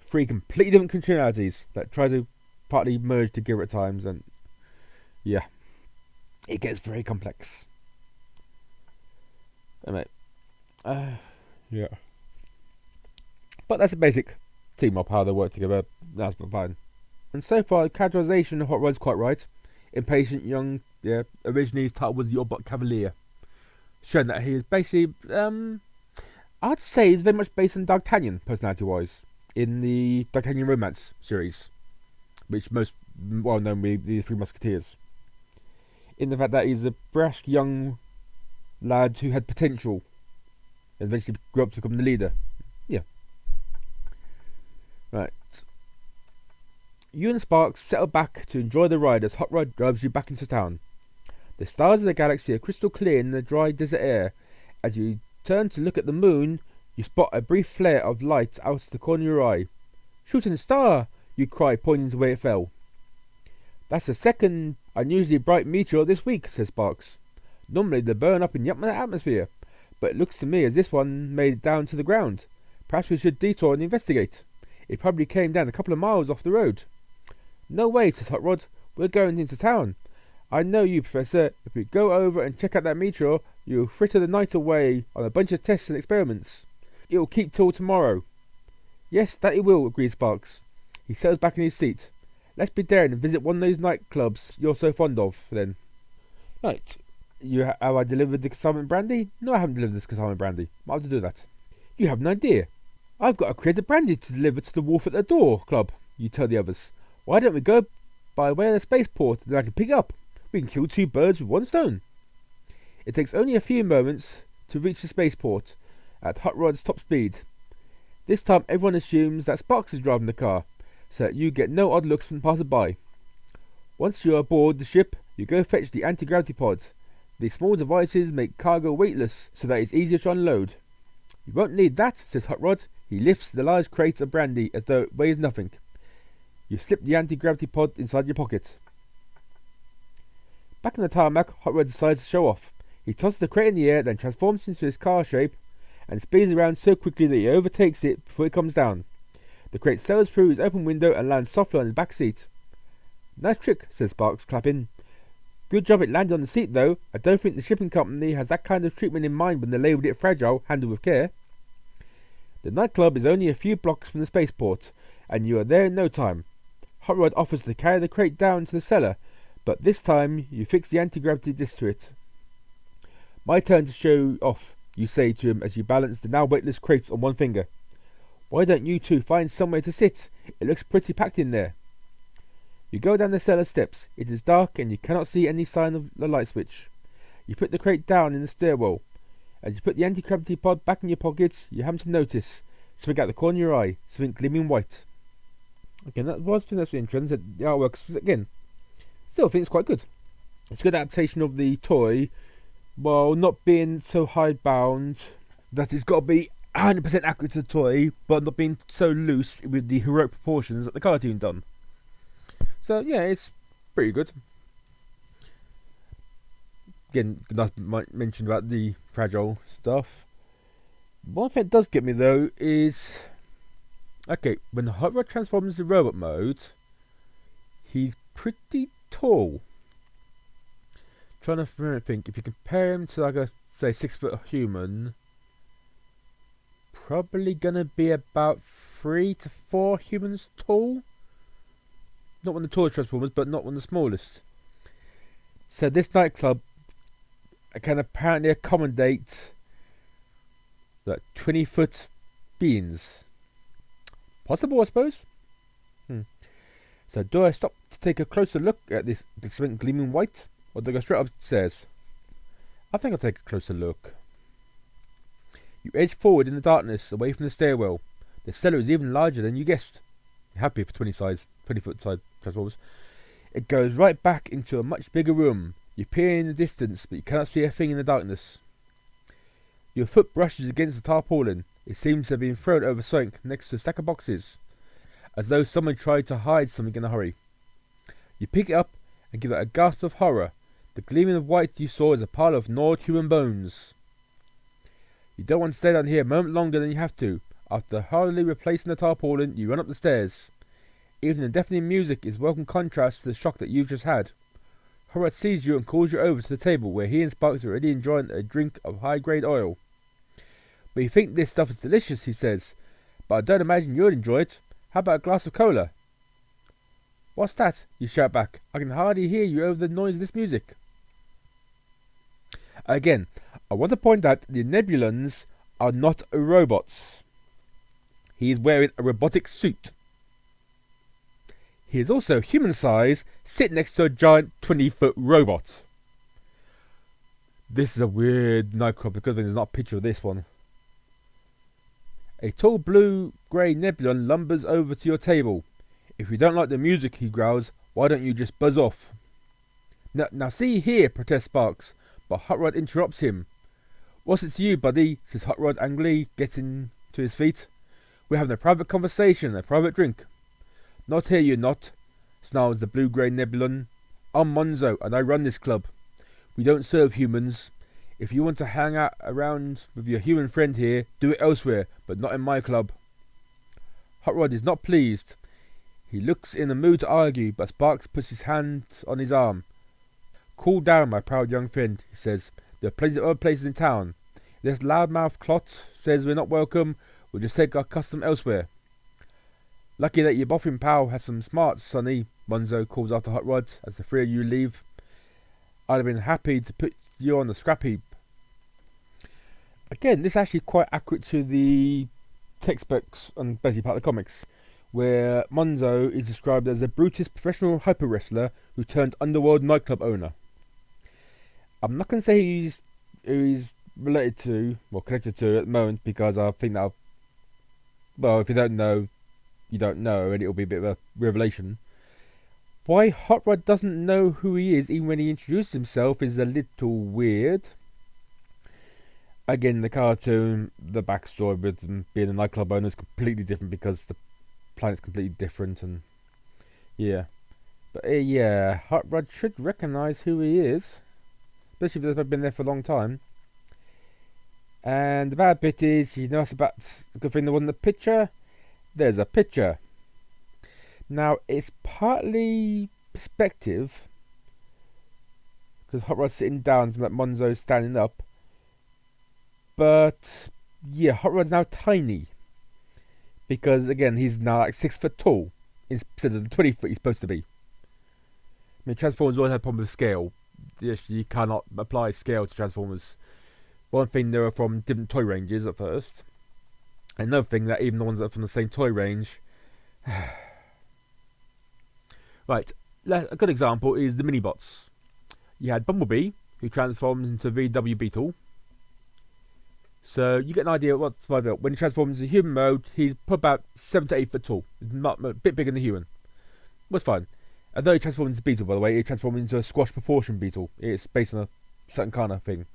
3 completely different continualities that try to partly merge together at times, and yeah, it gets very complex. Anyway, yeah. But that's a basic team up, how they work together. That's fine. And so far, the characterization of Hot Rod's quite right. Impatient, young, originally his title was the Autobot Cavalier. Showing that he is basically, I'd say he's very much based on D'Artagnan, personality-wise, in the D'Artagnan Romance series, which most well known with the Three Musketeers. In the fact that he's a brash young lad who had potential, and eventually grew up to become the leader. Yeah. Right. You and Sparks settle back to enjoy the ride as Hot Rod drives you back into town. The stars of the galaxy are crystal clear in the dry desert air. As you turn to look at the moon, you spot a brief flare of light out of the corner of your eye. "Shooting star!" you cry, pointing to where it fell. "That's the second unusually bright meteor this week," says Sparks. "Normally they burn up in the atmosphere, but it looks to me as this one made it down to the ground. Perhaps we should detour and investigate. It probably came down a couple of miles off the road." "No way," says Hot Rod. "We're going into town. I know you, Professor. If we go over and check out that meteor, you'll fritter the night away on a bunch of tests and experiments. It'll keep till tomorrow." "Yes, that it will," agrees Sparks. He settles back in his seat. "Let's be daring and visit one of those nightclubs you're so fond of, then." "Right. Have I delivered the consignment brandy?" "No, I haven't delivered this consignment brandy. I'll have to do that." "You have an idea. I've got a crate of brandy to deliver to the Wolf at the Door Club," you tell the others. "Why don't we go by way of the spaceport, and then I can pick it up? We can kill 2 birds with 1 stone." It takes only a few moments to reach the spaceport at Hot Rod's top speed. This time everyone assumes that Sparks is driving the car, so that you get no odd looks from passer-by. Once you are aboard the ship, you go fetch the anti-gravity pod. These small devices make cargo weightless, so that it's easier to unload. "You won't need that," says Hot Rod. He lifts the large crate of brandy as though it weighs nothing. You slip the anti-gravity pod inside your pocket. Back on the tarmac, Hot Rod decides to show off. He tosses the crate in the air, then transforms into his car shape and speeds around so quickly that he overtakes it before it comes down. The crate sails through his open window and lands softly on his back seat. "Nice trick," says Sparks, clapping. "Good job it landed on the seat, though. I don't think the shipping company has that kind of treatment in mind when they labelled it fragile, handled with care." The nightclub is only a few blocks from the spaceport, and you are there in no time. Hot Rod offers to carry the crate down to the cellar, but this time you fix the anti-gravity disc to it. "My turn to show off," you say to him as you balance the now weightless crates on one finger. "Why don't you two find somewhere to sit? It looks pretty packed in there." You go down the cellar steps. It is dark and you cannot see any sign of the light switch. You put the crate down in the stairwell. As you put the anti-gravity pod back in your pockets, you happen to notice, swing out the corner of your eye, something gleaming white. Again, that was that's interesting. The artwork, again, still think it's quite good. It's a good adaptation of the toy, while not being so hidebound that it's got to be 100% accurate to the toy, but not being so loose with the heroic proportions that the cartoon done. So yeah, it's pretty good. again, mentioned about the fragile stuff. One thing that does get me though is, okay, when Hot Rod transforms into robot mode, he's pretty tall. Trying to think, if you compare him to like a say 6 foot human, probably gonna be about 3 to 4 humans tall. Not one of the tallest transformers, but not one of the smallest. So this nightclub can apparently accommodate like 20-foot beings. Possible, I suppose. So do I stop to take a closer look at this something gleaming white, or do I go straight upstairs? I think I'll take a closer look. You edge forward in the darkness, away from the stairwell. The cellar is even larger than you guessed. You're happy for 20-foot side transformers. It goes right back into a much bigger room. You peer in the distance, but you cannot see a thing in the darkness. Your foot brushes against the tarpaulin. It seems to have been thrown over something next to a stack of boxes, as though someone tried to hide something in a hurry. You pick it up and give it a gasp of horror. The gleaming of white you saw is a pile of gnawed human bones. You don't want to stay down here a moment longer than you have to. After hurriedly replacing the tarpaulin, you run up the stairs. Even the deafening music is welcome contrast to the shock that you've just had. Horrod sees you and calls you over to the table where he and Sparks are already enjoying a drink of high-grade oil. But you think this stuff is delicious, he says, but I don't imagine you'd enjoy it. How about a glass of cola? What's that? You shout back. I can hardly hear you over the noise of this music. Again, I want to point out the Nebulans are not robots. He is wearing a robotic suit. He is also human sized, sitting next to a giant 20-foot robot. This is a weird nightclub because there's not a picture of this one. A tall blue-grey Nebulan lumbers over to your table. If you don't like the music, he growls, why don't you just buzz off? Now see here, protests Sparks, but Hot Rod interrupts him. What's it to you, buddy? Says Hot Rod angrily, getting to his feet. We're having a private conversation, a private drink. Not here, you're not, snarls the blue-grey Nebulan. I'm Monzo, and I run this club. We don't serve humans. If you want to hang out around with your human friend here, do it elsewhere, but not in my club. Hot Rod is not pleased. He looks in the mood to argue, but Sparks puts his hand on his arm. Cool down, my proud young friend, he says. There are plenty of other places in town. If this loudmouth clot says we're not welcome, we'll just take our custom elsewhere. Lucky that your boffin pal has some smarts, sonny, Monzo calls after Hot Rod as the three of you leave. I'd have been happy to put you on the scrap heap. Again, this is actually quite accurate to the textbooks and basically part of the comics, where Monzo is described as a Brutus professional hyper wrestler who turned underworld nightclub owner. I'm not going to say who he's related to, or connected to at the moment, because I think that, well, if you don't know, you don't know, and it'll be a bit of a revelation. Why Hot Rod doesn't know who he is, even when he introduces himself, is a little weird. Again, the cartoon, the backstory with him being a nightclub owner is completely different because the planet's completely different, and yeah. But yeah, Hot Rod should recognise who he is, especially if they've been there for a long time. And the bad bit is, you know, it's about the good thing there wasn't a picture. There's a picture. Now, it's partly perspective, because Hot Rod's sitting down and like Monzo's standing up. But yeah, Hot Rod's now tiny, because again he's now like 6 foot tall instead of the 20 foot he's supposed to be. I mean, Transformers always had a problem with scale. Yes, you cannot apply scale to Transformers. One thing, they were from different toy ranges at first. Another thing, that even the ones that are from the same toy range. Right, a good example is the Minibots. You had Bumblebee, who transforms into VW Beetle. So you get an idea of what's about. When he transforms into human mode, he's about 7 to 8 foot tall. He's not a bit bigger than a human. Was fine. Although he transforms into Beetle, by the way, he transforms into a squash proportion Beetle. It's based on a certain kind of thing,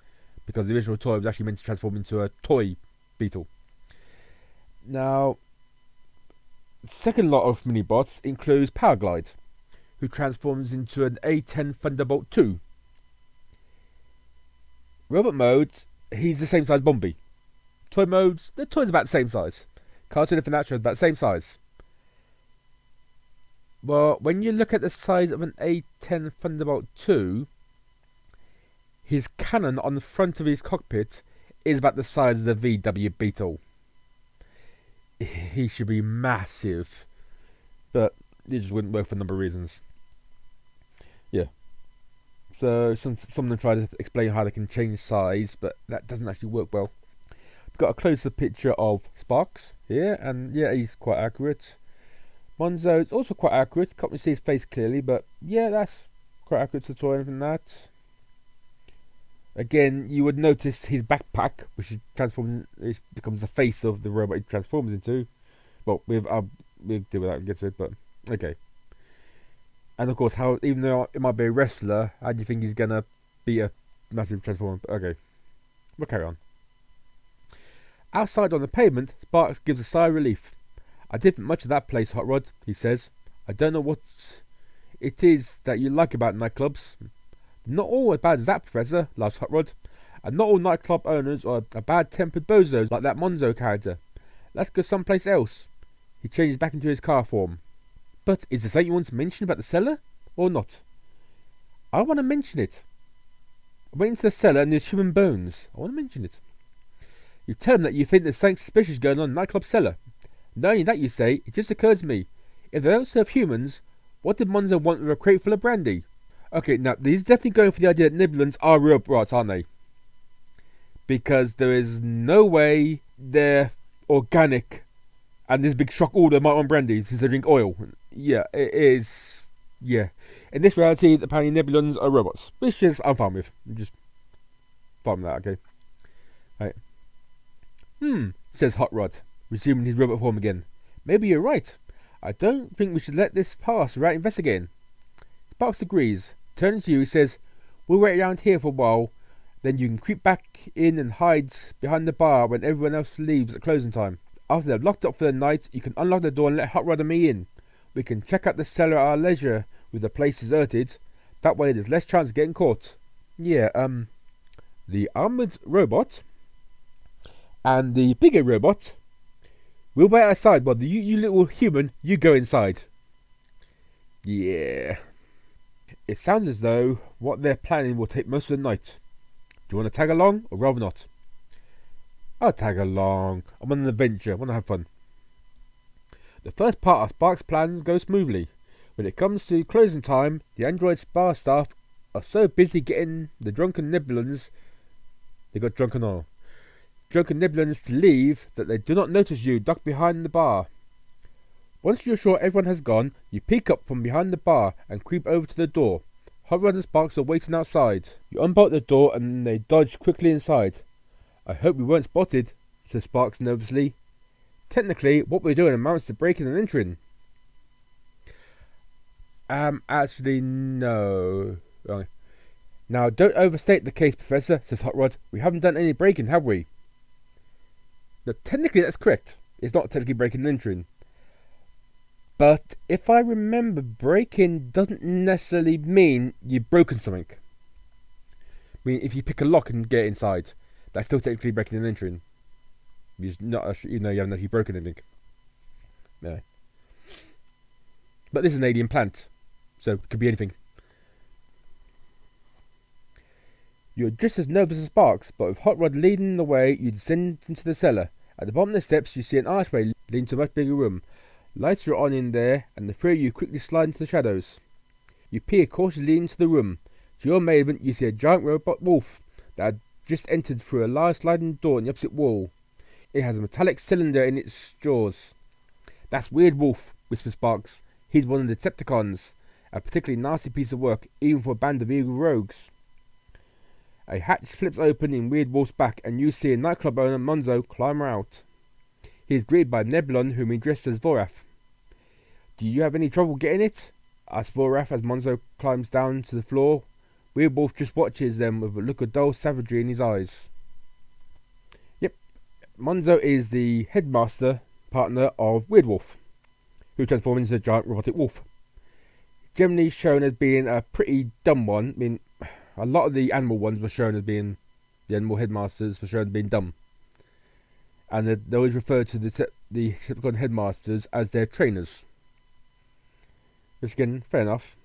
because the original toy was actually meant to transform into a toy Beetle. Now, the second lot of Minibots includes Powerglide, who transforms into an A10 Thunderbolt 2. Robot modes, he's the same size Bombi. Toy modes, the toy's about the same size. Cartoon and Natural is about the same size. Well, when you look at the size of an A10 Thunderbolt 2, his cannon on the front of his cockpit is about the size of the VW Beetle. He should be massive, but it just wouldn't work for a number of reasons. Yeah. So some of them try to explain how they can change size, but that doesn't actually work well. We've got a closer picture of Sparks here, and yeah, he's quite accurate. Monzo is also quite accurate. Can't really see his face clearly, but yeah, that's quite accurate to the toy and that. Again, you would notice his backpack, which becomes the face of the robot he transforms into. Well, we'll deal with that and get to it, but okay. And of course, how even though it might be a wrestler, how do you think he's gonna be a massive transformer? But okay, we'll carry on. Outside on the pavement, Sparks gives a sigh of relief. I didn't think much of that place, Hot Rod, he says. I don't know what it is that you like about nightclubs. Not all as bad as that, Professor, laughs Hot Rod. And not all nightclub owners are bad-tempered bozos like that Monzo character. Let's go someplace else. He changes back into his car form. But is there something you want to mention about the cellar? Or not? I want to mention it. I went into the cellar and there's human bones. I want to mention it. You tell him that you think there's something suspicious going on in the nightclub cellar. Not only that, you say, it just occurs to me. If they don't serve humans, what did Monzo want with a crate full of brandy? Okay, now, he's definitely going for the idea that Nibblins are robots, aren't they? Because there is no way they're organic and this big shock order might want brandy since they drink oil. Yeah, it is. Yeah. In this reality, apparently Nibblins are robots. Which is, I'm fine with. I'm just fine with that, okay? Right. Says Hot Rod, resuming his robot form again. Maybe you're right. I don't think we should let this pass without investigating. Sparks agrees. Turning to you, he says, we'll wait around here for a while, then you can creep back in and hide behind the bar when everyone else leaves at closing time. After they've locked up for the night, you can unlock the door and let Hot Rod and me in. We can check out the cellar at our leisure with the place deserted. That way there's less chance of getting caught. Yeah, the armoured robot and the bigger robot will wait outside while you little human, you go inside. Yeah. It sounds as though what they're planning will take most of the night. Do you want to tag along or rather not? I'll tag along. I'm on an adventure. I want to have fun. The first part of Spark's plans goes smoothly. When it comes to closing time, the android bar staff are so busy getting the drunken Nibblins to leave that they do not notice you ducked behind the bar. Once you're sure everyone has gone, you peek up from behind the bar and creep over to the door. Hot Rod and Sparks are waiting outside. You unbolt the door and they dodge quickly inside. I hope we weren't spotted, says Sparks nervously. Technically, what we're doing amounts to breaking and entering. Actually, no. Right. Now, don't overstate the case, Professor, says Hot Rod. We haven't done any breaking, have we? No, technically that's correct. It's not technically breaking and entering. But if I remember, breaking doesn't necessarily mean you've broken something. I mean, if you pick a lock and get inside, that's still technically breaking and entering. You haven't actually broken anything. No. But this is an alien plant, so it could be anything. You're just as nervous as Sparks, but with Hot Rod leading the way, you descend into the cellar. At the bottom of the steps, you see an archway leading to a much bigger room. Lights are on in there, and the three of you quickly slide into the shadows. You peer cautiously into the room. To your amazement, you see a giant robot wolf that had just entered through a large sliding door in the opposite wall. It has a metallic cylinder in its jaws. That's Weird Wolf, whispers Sparks. He's one of the Decepticons. A particularly nasty piece of work, even for a band of evil rogues. A hatch flips open in Weird Wolf's back, and you see a nightclub owner, Monzo, climb out. He is greeted by Nebulon, whom he dresses as Vorath. Do you have any trouble getting it? Asks Vorath as Monzo climbs down to the floor. Weird Wolf just watches them with a look of dull savagery in his eyes. Yep, Monzo is the headmaster partner of Weird Wolf, who transforms into a giant robotic wolf. Generally shown as being a pretty dumb one. I mean, a lot of the animal ones were shown as being the animal headmasters were shown being dumb. And they always refer to the Decepticon headmasters as their trainers. Which again, fair enough.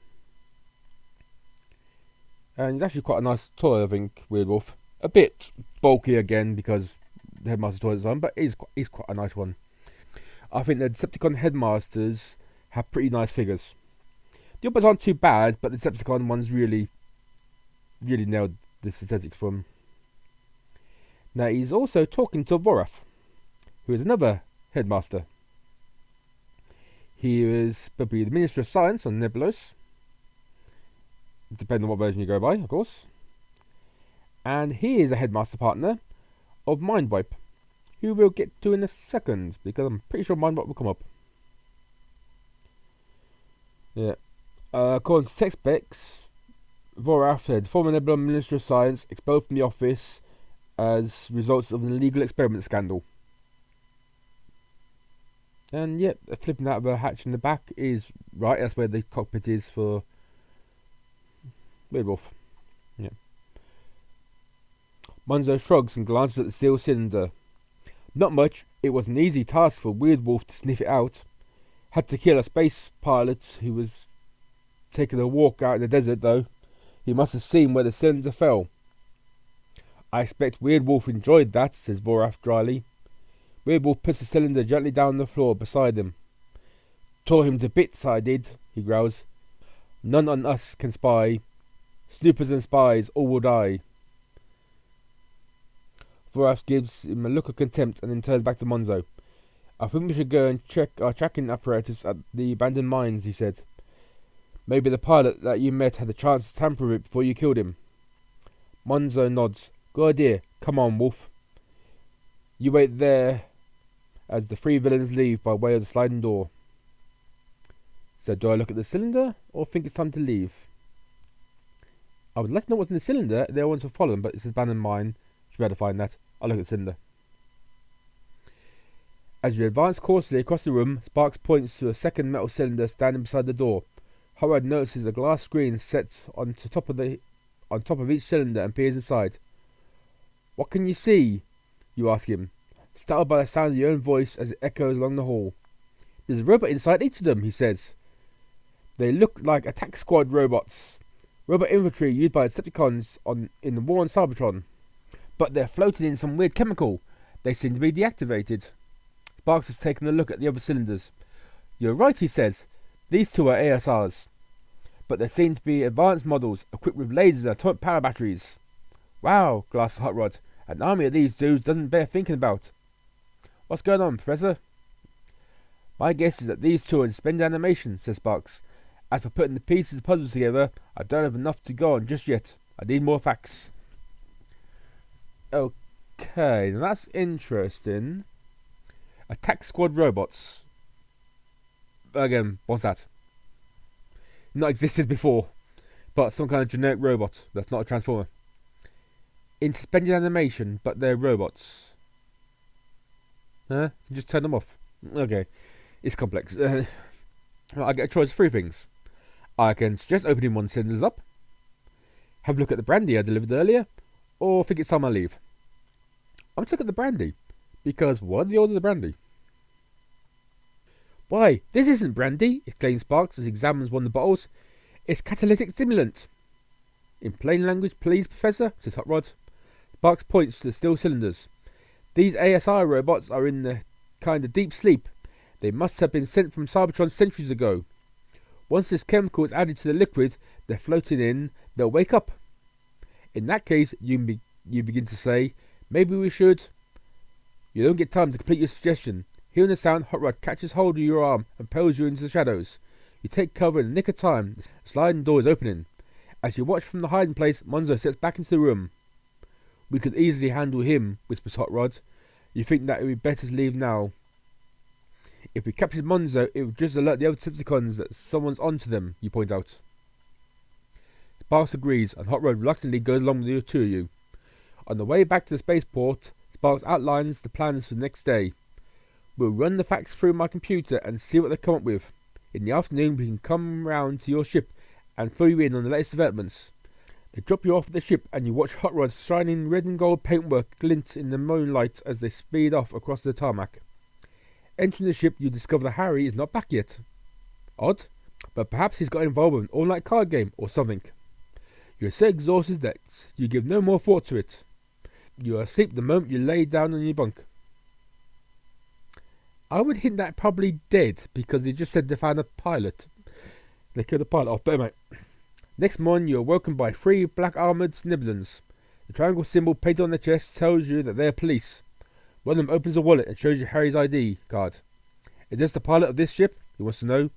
And it's actually quite a nice toy, I think, Weird Wolf. A bit bulky again because the headmaster toy is on, but he's quite a nice one. I think the Decepticon headmasters have pretty nice figures. The others aren't too bad, but the Decepticon ones really nailed the synthetics from. Now he's also talking to Vorath, who is another headmaster. He is probably the Minister of Science on Nebulos, depending on what version you go by, of course. And he is a headmaster partner of Mindwipe, who we'll get to in a second, because I'm pretty sure Mindwipe will come up. Yeah. According to text specs, Vorath said, former Nebula Minister of Science expelled from the office as results of an illegal experiment scandal. And yep, flipping out of a hatch in the back is right. That's where the cockpit is for Weird Wolf. Yeah. Monzo shrugs and glances at the steel cylinder. Not much. It was an easy task for Weird Wolf to sniff it out. Had to kill a space pilot who was taking a walk out in the desert, though. He must have seen where the cylinder fell. I expect Weird Wolf enjoyed that, says Vorath dryly. Weird Wolf puts the cylinder gently down on the floor beside him. Tore him to bits, I did, he growls. None on us can spy. Snoopers and spies all will die. Vorath gives him a look of contempt and then turns back to Monzo. I think we should go and check our tracking apparatus at the abandoned mines, he said. Maybe the pilot that you met had the chance to tamper with it before you killed him. Monzo nods. Good idea. Come on, Wolf. You wait there as the three villains leave by way of the sliding door. So do I look at the cylinder or think it's time to leave? I would like to know what's in the cylinder if they want to follow them, but it's an abandoned mine. Should be able to find that. I'll look at the cylinder. As you advance cautiously across the room, Sparks points to a second metal cylinder standing beside the door. Howard notices a glass screen set on top of each cylinder and peers inside. What can you see? You ask him, startled by the sound of your own voice as it echoes along the hall. There's a robot inside each of them, he says. They look like attack squad robots. Robot infantry used by Decepticons in the war on Cybertron. But they're floating in some weird chemical. They seem to be deactivated. Sparks has taken a look at the other cylinders. You're right, he says. These two are ASRs. But they seem to be advanced models equipped with lasers and atomic power batteries. Wow, glasses Hot Rod. An army of these dudes doesn't bear thinking about. What's going on, Professor? My guess is that these two are in suspended animation, says Sparks. As for putting the pieces of the puzzle together, I don't have enough to go on just yet. I need more facts. Okay, now that's interesting. Attack squad robots. Again, what's that? Not existed before, but some kind of generic robot that's not a transformer. In suspended animation, but they're robots. Huh? You just turn them off. Okay, it's complex. I get a choice of three things. I can suggest opening one cylinders up, have a look at the brandy I delivered earlier, or think it's time I leave. I'm going to look at the brandy, because why did you order the brandy? Why, this isn't brandy, exclaims Sparks as he examines one of the bottles. It's catalytic stimulant. In plain language, please, Professor, says Hot Rod. Sparks points to the steel cylinders. These ASI robots are in the kind of deep sleep. They must have been sent from Cybertron centuries ago. Once this chemical is added to the liquid they're floating in, they'll wake up. In that case, you begin to say, maybe we should. You don't get time to complete your suggestion. Hearing the sound, Hot Rod catches hold of your arm and pulls you into the shadows. You take cover in the nick of time. The sliding door is opening. As you watch from the hiding place, Monzo steps back into the room. We could easily handle him, whispers Hot Rod. You think that it would be better to leave now? If we captured Monzo, it would just alert the other Decepticons that someone's onto them, you point out. Sparks agrees, and Hot Rod reluctantly goes along with the two of you. On the way back to the spaceport, Sparks outlines the plans for the next day. We'll run the facts through my computer and see what they come up with. In the afternoon, we can come round to your ship and fill you in on the latest developments. They drop you off at the ship and you watch Hot Rod's shining red and gold paintwork glint in the moonlight as they speed off across the tarmac. Entering the ship, you discover that Harry is not back yet. Odd, but perhaps he's got involved with an all-night card game or something. You are so exhausted that you give no more thought to it. You are asleep the moment you lay down on your bunk. I would hint that probably dead because they just said they found a pilot. They killed the pilot off, but anyway. Next morning you are woken by 3 black armoured Nibelungs. The triangle symbol painted on their chest tells you that they are police. One of them opens a wallet and shows you Harry's ID card. Is this the pilot of this ship? He wants to know.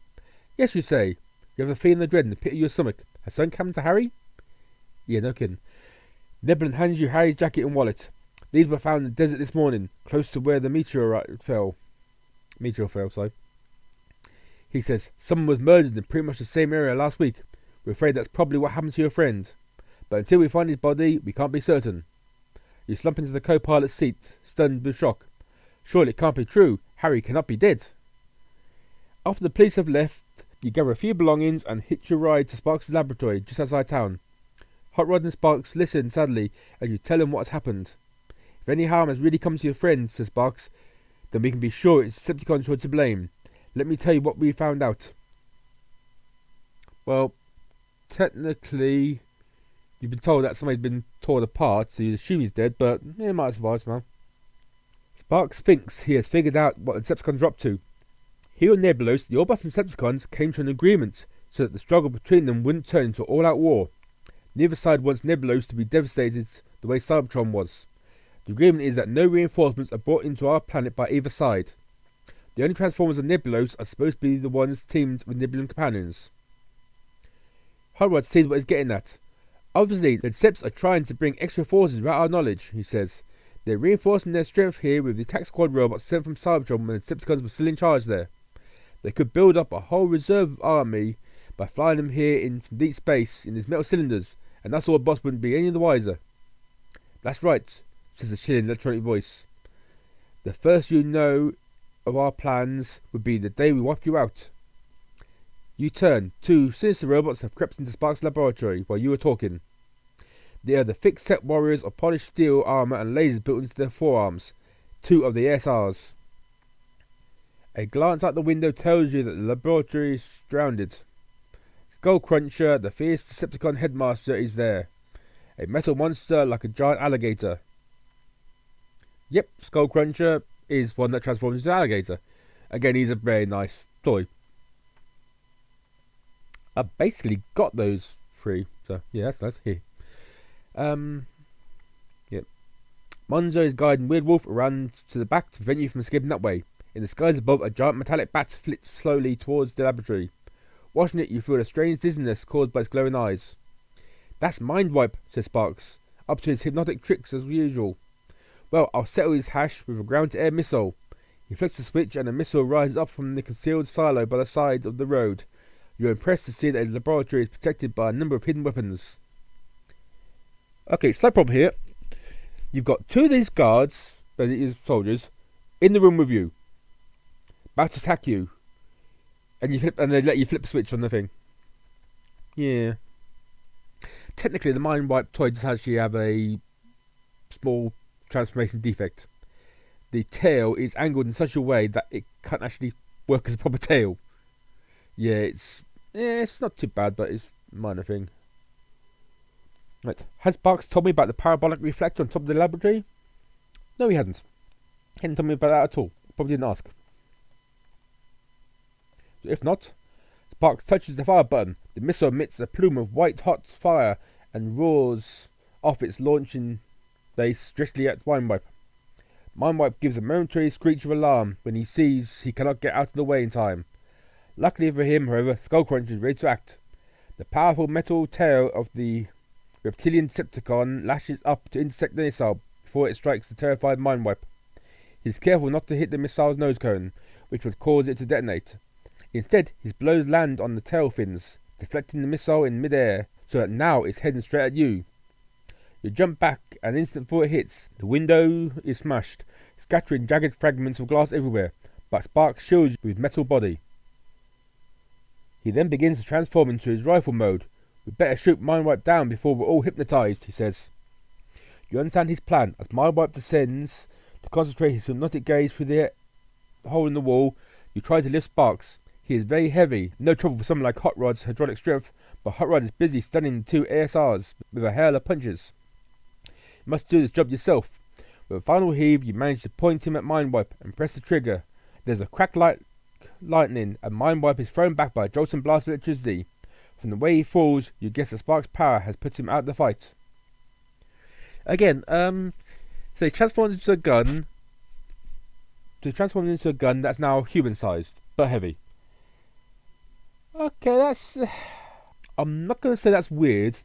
Yes, you say. You have a feeling of dread in the pit of your stomach. Has something happened to Harry? Yeah, no kidding. Nebulun hands you Harry's jacket and wallet. These were found in the desert this morning, close to where the meteor fell. He says, someone was murdered in pretty much the same area last week. We're afraid that's probably what happened to your friend. But until we find his body, we can't be certain. You slump into the co-pilot's seat, stunned with shock. Surely it can't be true. Harry cannot be dead. After the police have left, you gather a few belongings and hitch a ride to Sparks' laboratory just outside town. Hot Rod and Sparks listen sadly as you tell them what has happened. If any harm has really come to your friend, says Sparks, then we can be sure it's Decepticons who are to blame. Let me tell you what we found out. Well, technically, you've been told that somebody's been torn apart, so you assume he's dead, but he might have survived somehow. Sparks thinks he has figured out what the Decepticons are up to. He and Nebulos, the Orbos and Decepticons, came to an agreement so that the struggle between them wouldn't turn into all-out war. Neither side wants Nebulos to be devastated the way Cybertron was. The agreement is that no reinforcements are brought into our planet by either side. The only Transformers of Nebulos are supposed to be the ones teamed with Nebulan companions. Howard sees what he's getting at. Obviously, the Decepts are trying to bring extra forces without our knowledge, he says. They're reinforcing their strength here with the attack squad robots sent from Cybertron when the Decepticons were still in charge there. They could build up a whole reserve army by flying them here in deep space in these metal cylinders, and that's all Boss wouldn't be any the wiser. That's right, says the chilling electronic voice. The first you know of our plans would be the day we wipe you out. You turn. 2 sinister robots have crept into Sparks' laboratory while you were talking. They are the thick-set warriors of polished steel armour and lasers built into their forearms. 2 of the SRs. A glance out the window tells you that the laboratory is surrounded. Skullcruncher, the fierce Decepticon headmaster, is there. A metal monster like a giant alligator. Yep, Skullcruncher is one that transforms into an alligator. Again, he's a very nice toy. I basically got those 3, so yeah, that's nice. Here. Yep. Monzo is guiding Weird Wolf around to the back to prevent you from escaping that way. In the skies above, a giant metallic bat flits slowly towards the laboratory. Watching it, you feel a strange dizziness caused by its glowing eyes. That's Mind Wipe, says Sparks, up to his hypnotic tricks as usual. Well, I'll settle his hash with a ground-to-air missile. He flicks the switch and a missile rises up from the concealed silo by the side of the road. You're impressed to see that the laboratory is protected by a number of hidden weapons. Okay, slight problem here. You've got 2 of these guards, these soldiers, in the room with you, about to attack you, and they let you flip the switch on the thing. Yeah. Technically, the Mind Wipe toy does actually have a small transformation defect. The tail is angled in such a way that it can't actually work as a proper tail. Yeah, it's not too bad, but it's a minor thing. Right. Has Sparks told me about the parabolic reflector on top of the laboratory? No, he hadn't. He hadn't told me about that at all. Probably didn't ask. If not, Sparks touches the fire button. The missile emits a plume of white-hot fire and roars off its launching base directly at Mindwipe. Mindwipe gives a momentary screech of alarm when he sees he cannot get out of the way in time. Luckily for him, however, Skullcruncher is ready to act. The powerful metal tail of the reptilian Decepticon lashes up to intersect the missile before it strikes the terrified Mindwipe. He is careful not to hit the missile's nose cone, which would cause it to detonate. Instead, his blows land on the tail fins, deflecting the missile in mid-air, so that now it's heading straight at you. You jump back, and an instant before it hits, the window is smashed, scattering jagged fragments of glass everywhere, but Sparks shields you with his metal body. He then begins to transform into his rifle mode, We better shoot Mindwipe down before we're all hypnotized, he says. You understand his plan. As Mindwipe descends to concentrate his hypnotic gaze through the hole in the wall, you try to lift Sparks. He is very heavy, no trouble for someone like Hot Rod's hydraulic strength, but Hot Rod is busy stunning the two ASRs with a hail of punches. You must do this job yourself. With a final heave, you manage to point him at Mindwipe and press the trigger. There's a crack like lightning, and Mindwipe is thrown back by a jolting blast of electricity. From the way he falls, you guess that Sparks' power has put him out of the fight. Again, so he transforms into a gun. To transform into a gun that's now human-sized, but heavy. Okay, that's... I'm not going to say that's weird,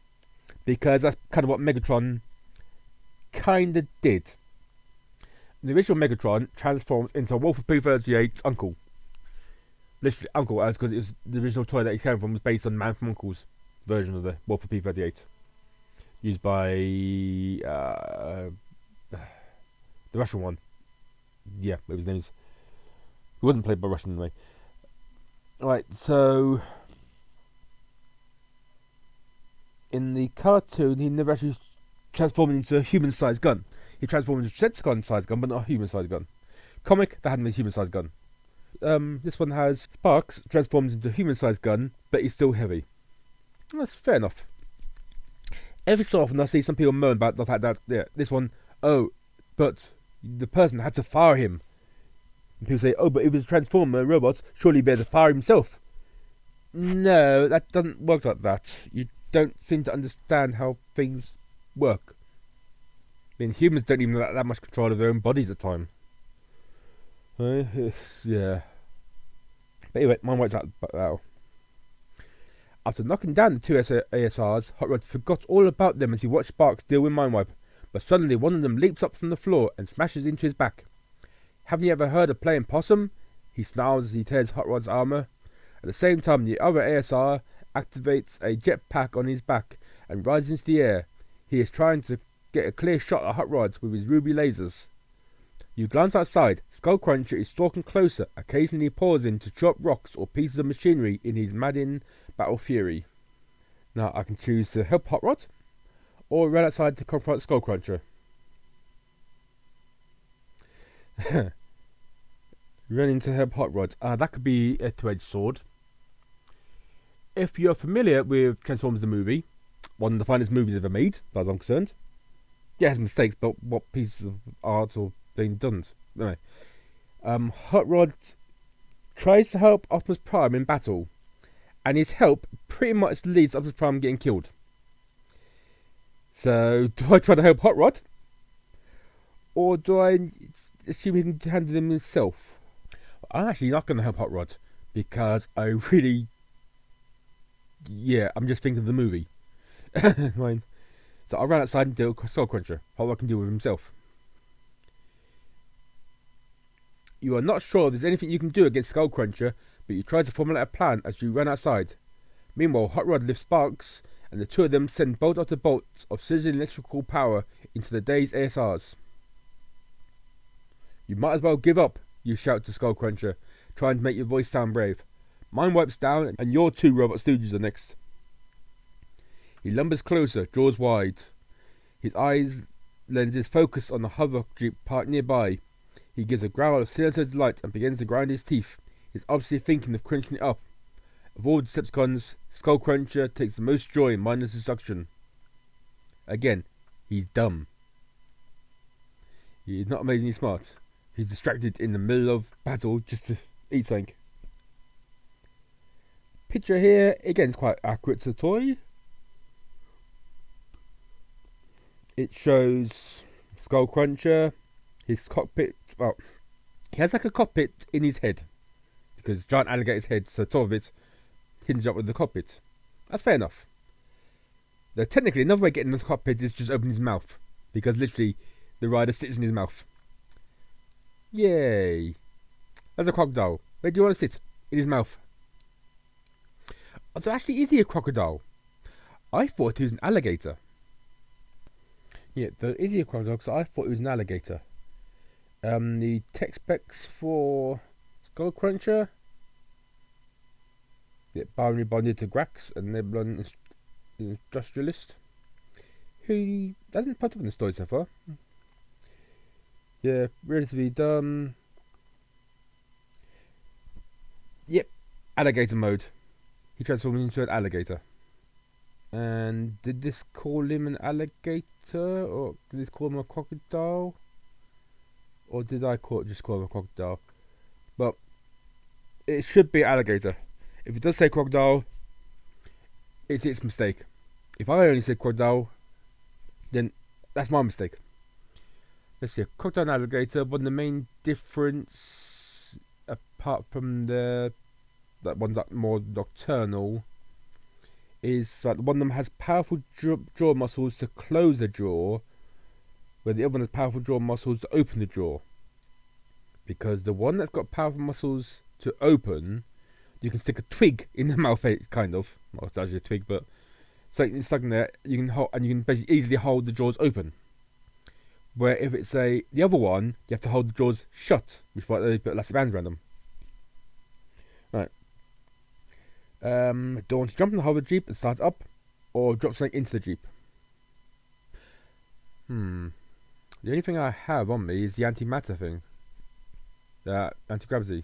because that's kind of what Megatron kind of did. The original Megatron transforms into Wolf of P-38's uncle. Literally uncle, as because it was the original toy that he came from was based on Man from U.N.C.L.'s version of the Wolf of P-38. Used by the Russian one. Yeah, his name is... He wasn't played by Russian anyway. Alright, so... In the cartoon, he never actually transformed into a human-sized gun. He transformed into a Decepticon-sized gun, but not a human-sized gun. Comic, that hadn't been a human-sized gun. This one has Sparks transforms into a human-sized gun, but he's still heavy. That's fair enough. Every so often I see some people moan about the fact that this one, but the person had to fire him. And people say, but if he was a transformer robot, surely he'd be able to fire himself. No, that doesn't work like that. You don't seem to understand how things work. I mean, humans don't even have that much control of their own bodies at the time. Yeah. But anyway, mine works out battle. After knocking down the two ASRs, Hot Rod forgot all about them as he watched Sparks deal with Mindwipe. But suddenly one of them leaps up from the floor and smashes into his back. Haven't you ever heard of playing possum? He snarls as he tears Hot Rod's armor. At the same time, the other ASR activates a jetpack on his back and rises into the air. He is trying to get a clear shot at Hot Rod with his ruby lasers. You glance outside. Skullcruncher is stalking closer, occasionally pausing to chop rocks or pieces of machinery in his maddening battle fury. Now I can choose to help Hot Rod, or run outside to confront Skullcruncher. Running to help Hot Rod. That could be a two-edged sword. If you're familiar with Transformers the movie, one of the finest movies ever made, as far as I'm concerned. Yeah, it has mistakes, but what pieces of art or thing doesn't? Anyway, Hot Rod tries to help Optimus Prime in battle, and his help pretty much leads to Optimus Prime getting killed. So, do I try to help Hot Rod? Or do I assume he can handle him himself? I'm actually not going to help Hot Rod, because I really... Yeah, I'm just thinking of the movie. Fine. So I ran outside and deal with Skullcruncher. Hot Rod can deal with himself. You are not sure if there's anything you can do against Skullcruncher, but you try to formulate a plan as you run outside. Meanwhile, Hot Rod lifts Sparks, and the two of them send bolt after bolt of sizzling electrical power into the dazed ASRs. You might as well give up, you shout to Skullcruncher, trying to make your voice sound brave. Mindwipe's down, and your two robot stooges are next. He lumbers closer, jaws wide. His eyes lenses focus on the hover jeep parked nearby. He gives a growl of sinister delight and begins to grind his teeth. He's obviously thinking of crunching it up. Of all Decepticons, Skullcruncher takes the most joy in mindless destruction. Again, he's dumb. He is not amazingly smart. He's distracted in the middle of battle just to eat something. Picture here, again, is quite accurate to the toy. It shows Skullcruncher, his cockpit. Well, he has like a cockpit in his head because giant alligator's head, so the top of it hinges up with the cockpit. That's fair enough. Though technically, another way of getting in the cockpit is just open his mouth, because literally the rider sits in his mouth. Yay! There's a crocodile. Where do you want to sit? In his mouth. Although actually, is he a crocodile? I thought he was an alligator. Yeah, is he a crocodile? Because I thought he was an alligator. The tech specs for Skullcruncher. Yeah, binary bonded to Grax and Nebulon industrialist, who hasn't popped up in the story so far. Yeah, relatively dumb. Yep, alligator mode. He transformed into an alligator. And did this call him an alligator, or did this call him a crocodile, or did I just call him a crocodile? But it should be alligator. If it does say crocodile, it's its mistake. If I only said crocodile, then that's my mistake. Let's see, crocodile and alligator. One of the main difference, apart from that one's like more nocturnal, is that one of them has powerful jaw muscles to close the jaw, where the other one has powerful jaw muscles to open the jaw. Because the one that's got powerful muscles to open, you can stick a twig in the mouth, kind of. Well, it's actually a twig, but something stuck in there, you can hold, and you can basically easily hold the jaws open. Where if it's the other one, you have to hold the jaws shut, which is why they put elastic bands around them. Right. Do I want to jump in the hover Jeep and start up, or drop something into the Jeep? The only thing I have on me is the antimatter thing. That anti-gravity.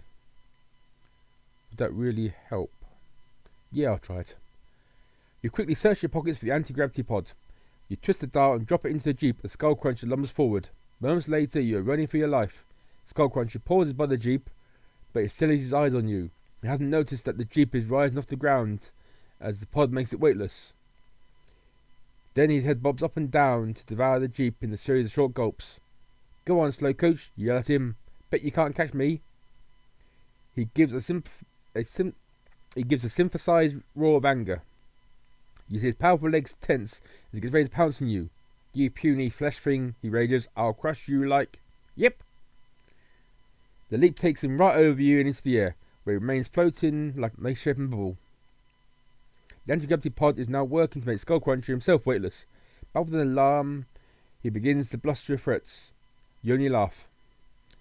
Would that really help? Yeah, I'll try it. You quickly search your pockets for the anti-gravity pod. You twist the dial and drop it into the Jeep as Skullcruncher lumbers forward. Moments later, you are running for your life. Skullcruncher pauses by the Jeep, but he still has his eyes on you. He hasn't noticed that the Jeep is rising off the ground as the pod makes it weightless. Then his head bobs up and down to devour the Jeep in a series of short gulps. Go on, slow coach, you yell at him. Bet you can't catch me. He gives a synthesized roar of anger. You see his powerful legs tense as he gets ready to pounce on you. You puny flesh thing, he rages. I'll crush you like... Yep. The leap takes him right over you and into the air, where he remains floating like a misshapen bubble. The anti-gravity pod is now working to make Skullcruncher himself weightless. But with an alarm, he begins to bluster threats. You only laugh.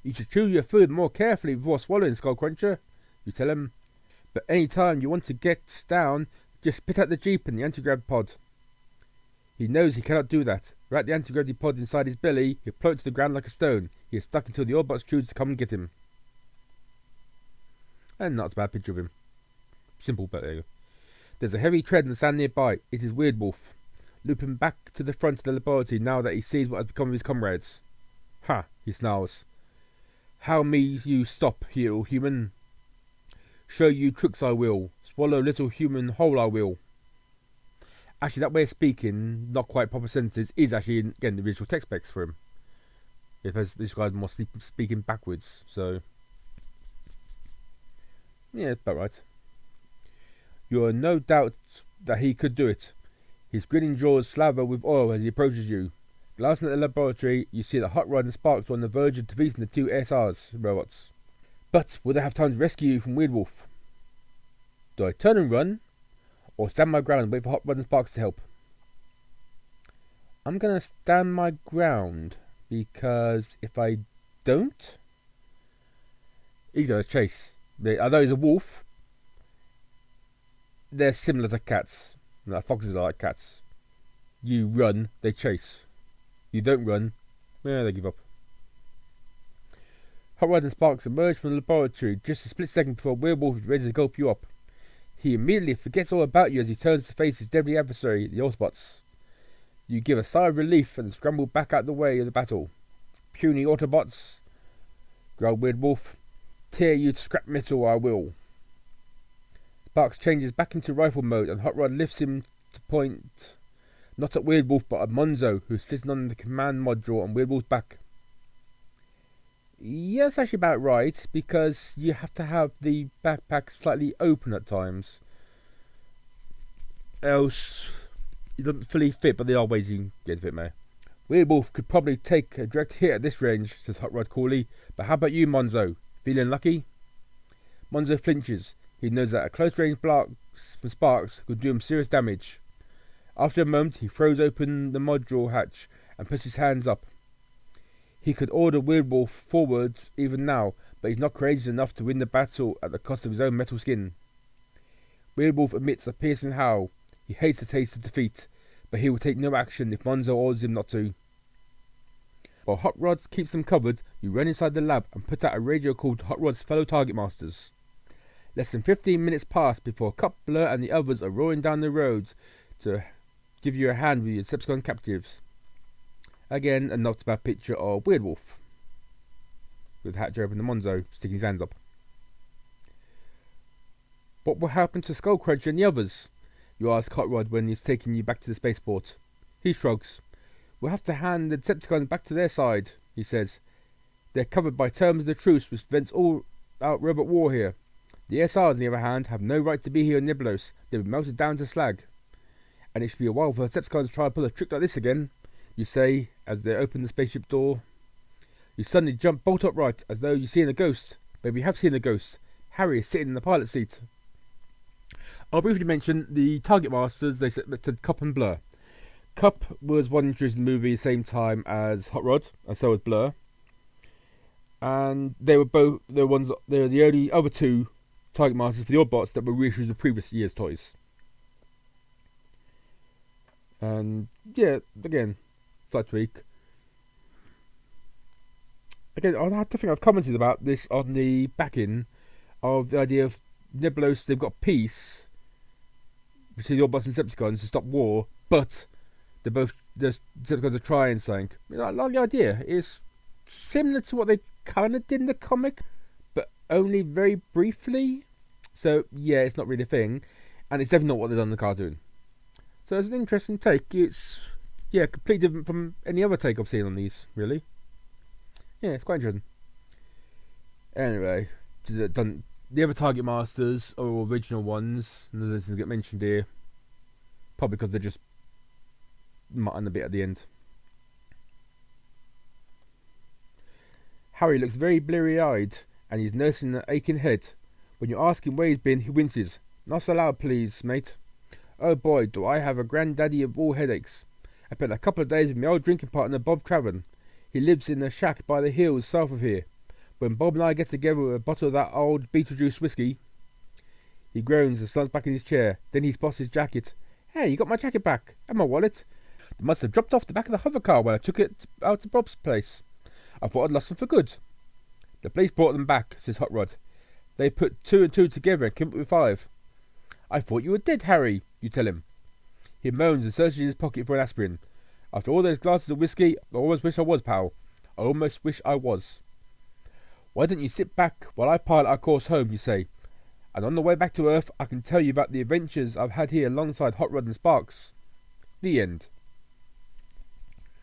You should chew your food more carefully before swallowing, Skullcruncher, you tell him. But any time you want to get down, just spit out the Jeep and the anti-grav pod. He knows he cannot do that. Without the anti-gravity pod inside his belly, he'll float to the ground like a stone. He is stuck until the Autobots choose to come and get him. And not a bad picture of him. Simple, but there you go. There's a heavy tread in the sand nearby. It is Weird Wolf, looping back to the front of the laboratory now that he sees what has become of his comrades. Ha, he snarls. How me you stop, little human? Show you tricks I will. Swallow little human whole I will. Actually, that way of speaking, not quite proper sentences, is actually, again, the original text specs for him. Because this guy's more speaking backwards, so... Yeah, about right. You are no doubt that he could do it. His grinning jaws slaver with oil as he approaches you. Glancing at the laboratory, you see that Hot Rod and Sparks are on the verge of defeating the two SRs robots. But will they have time to rescue you from Weird Wolf? Do I turn and run, or stand my ground and wait for Hot Rod and Sparks to help? I'm gonna stand my ground, because if I don't, he's gonna chase. Although he's a wolf, they're similar to cats. Like foxes are like cats. You run, they chase. You don't run, they give up. Hot Rod and Sparks emerge from the laboratory just a split second before Werewolf is ready to gulp you up. He immediately forgets all about you as he turns to face his deadly adversary, the Autobots. You give a sigh of relief and scramble back out the way of the battle. Puny Autobots, growled Weird Wolf, tear you to scrap metal I will. Sparks changes back into rifle mode and Hot Rod lifts him to point not at Weird Wolf but at Monzo, who's sitting on the command module on Weird Wolf's back. Yeah, that's actually about right, because you have to have the backpack slightly open at times. Else, it doesn't fully fit, but there are ways you can get it fit, mate. Weird Wolf could probably take a direct hit at this range, says Hot Rod coolly, but how about you, Monzo? Feeling lucky? Monzo flinches. He knows that a close range blast from Sparks could do him serious damage. After a moment, he throws open the module hatch and puts his hands up. He could order Weird Wolf forwards even now, but he's not courageous enough to win the battle at the cost of his own metal skin. Weird Wolf emits a piercing howl. He hates the taste of defeat, but he will take no action if Monzo orders him not to. While Hot Rod keeps them covered, you run inside the lab and put out a radio call to Hot Rod's fellow target masters. Less than 15 minutes pass before Cup, Blur and the others are roaring down the road to give you a hand with your Decepticon captives. Again, a not bad picture of Weird Wolf, with Hat Job and the Monzo sticking his hands up. What will happen to Skullcruncher and the others? You ask Hot Rod when he's taking you back to the spaceport. He shrugs. We'll have to hand the Decepticons back to their side, he says. They're covered by terms of the truce which prevents all-out robot war here. The SRs, on the other hand, have no right to be here in Niblos. They've been melted down to slag. And it should be a while for the Decepticons to try to pull a trick like this again, you say, as they open the spaceship door. You suddenly jump bolt upright, as though you've seen a ghost. Maybe you have seen a ghost. Harry is sitting in the pilot seat. I'll briefly mention the target masters they selected Cup and Blur. Cup was one introduced in the movie at the same time as Hot Rod, and so was Blur. And they were the only other two target masters for the Oddbots that were reissued of previous year's toys. And yeah, again, slight tweak. Again, I have to think I've commented about this on the back-in of the idea of Niblos. They've got peace between the Oddbots and Decepticons to stop war, but the Decepticons are trying something. I like the idea. It's similar to what they kind of did in the comic, but only very briefly. So yeah, it's not really a thing, and it's definitely not what they've done in the cartoon. So it's an interesting take. It's completely different from any other take I've seen on these, really. Yeah, it's quite interesting. Anyway, the other target masters are all original ones, and those that get mentioned here, probably because they're just mutton a bit at the end. Harry looks very bleary-eyed, and he's nursing an aching head. When you ask him where he's been, he winces. Not so loud, please, mate. Oh boy, do I have a granddaddy of all headaches. I spent a couple of days with my old drinking partner, Bob Traven. He lives in a shack by the hills south of here. When Bob and I get together with a bottle of that old Beetlejuice whiskey, he groans and slumps back in his chair. Then he spots his jacket. Hey, you got my jacket back. And my wallet. They must have dropped off the back of the hover car when I took it out to Bob's place. I thought I'd lost them for good. The police brought them back, says Hot Rod. They put 2 and 2 together and came up with 5. I thought you were dead, Harry, you tell him. He moans and searches in his pocket for an aspirin. After all those glasses of whiskey, I almost wish I was, pal. I almost wish I was. Why don't you sit back while I pilot our course home, you say. And on the way back to Earth, I can tell you about the adventures I've had here alongside Hot Rod and Sparks. The end.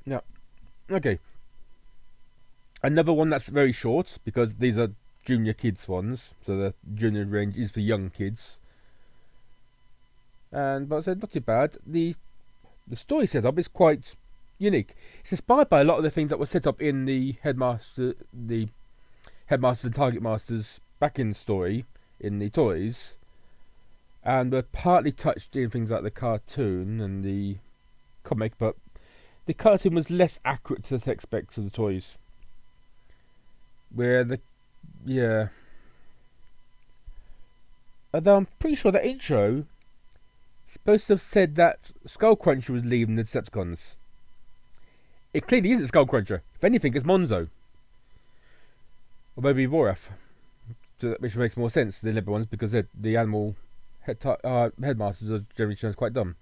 Now, okay. Another one that's very short, because these are junior kids ones, so the junior range is for young kids. But I said not too bad. The story setup is quite unique. It's inspired by a lot of the things that were set up in the Headmaster and Target Masters back in the story in the toys, and were partly touched in things like the cartoon and the comic, but the cartoon was less accurate to the tech specs of the toys. Although I'm pretty sure the intro is supposed to have said that Skullcruncher was leaving the Decepticons. It clearly isn't Skullcruncher. If anything, it's Monzo. Or maybe Vorath. Which makes more sense than the other ones, because the animal headmasters are generally shown quite dumb.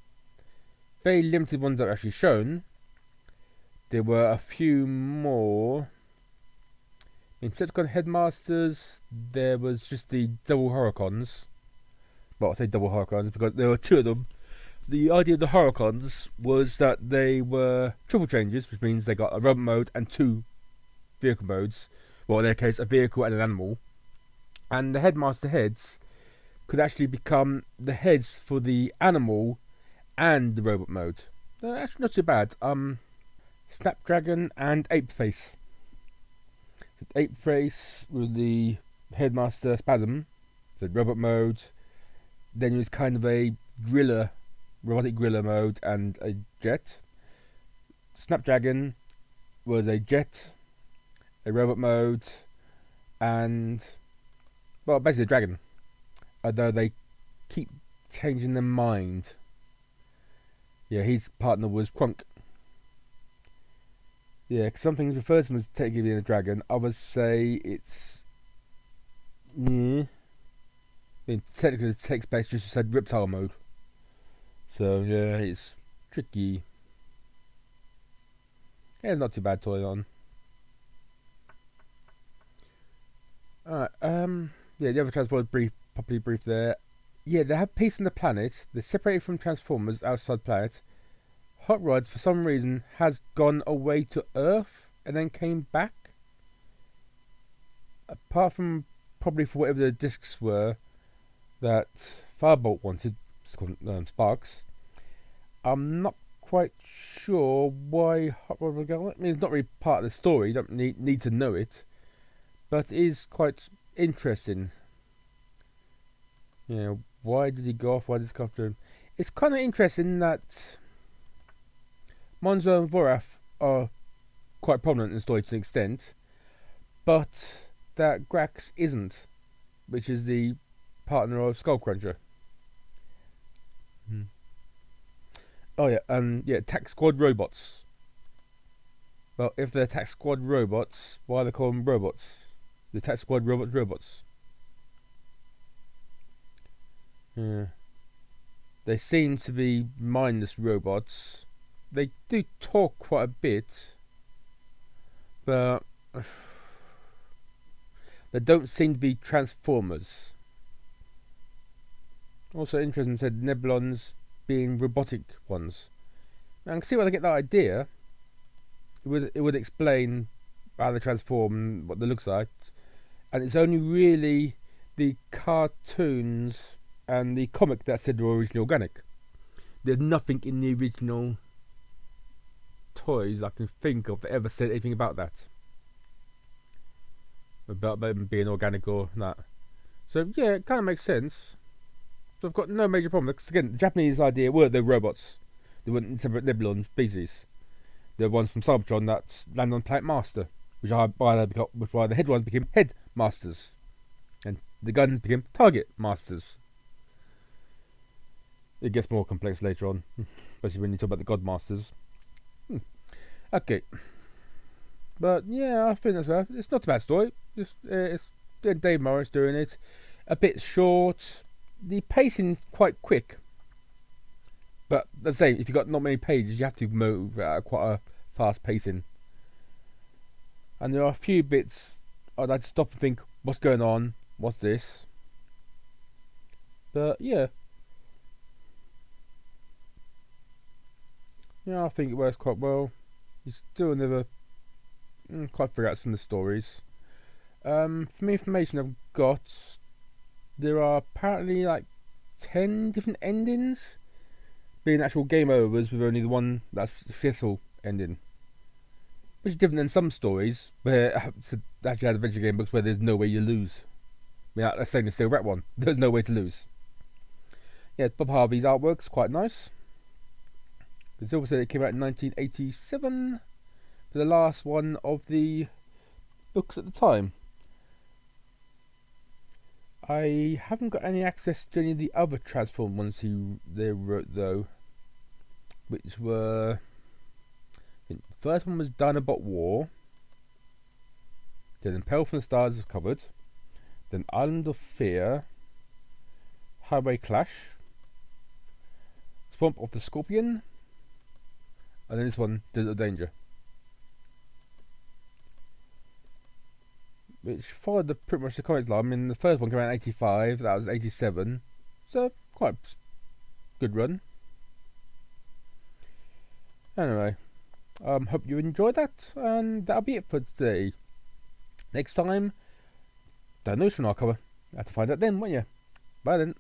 Very limited ones that are actually shown. There were a few more. In Decepticon headmasters, there was just the double Horicons. Well, I say double Horicons because there were 2 of them. The idea of the Horicons was that they were triple changes, which means they got a robot mode and 2 vehicle modes. Well, in their case, a vehicle and an animal. And the headmaster heads could actually become the heads for the animal and the robot mode. Actually, not too bad. Snapdragon and Apeface. Apeface with the headmaster Spasm, the robot mode. Then it was kind of a robotic griller mode and a jet. Snapdragon was a jet, a robot mode, and basically a dragon. Although they keep changing their mind. Yeah, his partner was Crunk. Yeah, 'cause some things refer to him as technically being a dragon. Others say it's. Yeah. I mean, technically, the text page just said reptile mode. So, yeah, it's tricky. Yeah, not too bad toy on. Alright, yeah, the other Transformers properly brief there. Yeah, they have peace on the planet. They're separated from Transformers outside planet. Hot Rod, for some reason, has gone away to Earth and then came back. Apart from probably for whatever the discs were that Firebolt wanted, Sparks. I'm not quite sure why Hot Rod will go. I mean, it's not really part of the story. You don't need to know it, but it is quite interesting. You know, why did he go off? Why did he go after him? It's kind of interesting that Monzo and Vorath are quite prominent in the story to an extent, but that Grax isn't, which is the partner of Skullcruncher. Oh yeah, Attack Squad robots. Well, if they're Attack Squad robots, why do they call them robots? The Attack Squad robots. Yeah. They seem to be mindless robots. They do talk quite a bit, but they don't seem to be Transformers. Also interesting, said Nebulons being robotic ones. Now, I can see where they get that idea. It would explain how they transform and what they looks like, and it's only really the cartoons and the comic that said they were originally organic. There's nothing in the original toys I can think of that ever said anything about that, about them being organic or not. So yeah, it kind of makes sense. So I've got no major problem. Because again, the Japanese idea were the robots. They weren't separate Nebulon species. They're ones from Cybertron that land on Planet Master, which are why the head ones became Head Masters, and the guns became Target Masters. It gets more complex later on, especially when you talk about the God Masters. Okay, but yeah, I think that's right. It's not a bad story. It's Dave Morris doing it. A bit short. The pacing quite quick. But the same, if you've got not many pages, you have to move at quite a fast pacing. And there are a few bits I'd like to stop and think, what's going on? What's this? But yeah. Yeah, I think it works quite well. You still never quite figure out some of the stories. From the information I've got, there are apparently like 10 different endings, being actual game overs with only the one that's successful ending. Which is different than some stories where actually had adventure game books where there's no way you lose. I mean, that's saying the Steel Rat one. There's no way to lose. Yeah, Bob Harvey's artwork's quite nice. It's also said it came out in 1987 for the last one of the books at the time. I haven't got any access to any of the other Transform ones they wrote though, which were, I think the first one was Dinobot War, then Impel from the Stars is covered, then Island of Fear, Highway Clash, Swamp of the Scorpion, and then this one, Desert of Danger, which followed pretty much the comic line. I mean, the first one came out in 85, that was 87, so quite good run. Anyway, hope you enjoyed that, and that'll be it for today. Next time, don't know which one I'll cover. You have to find out then, won't you? Bye then.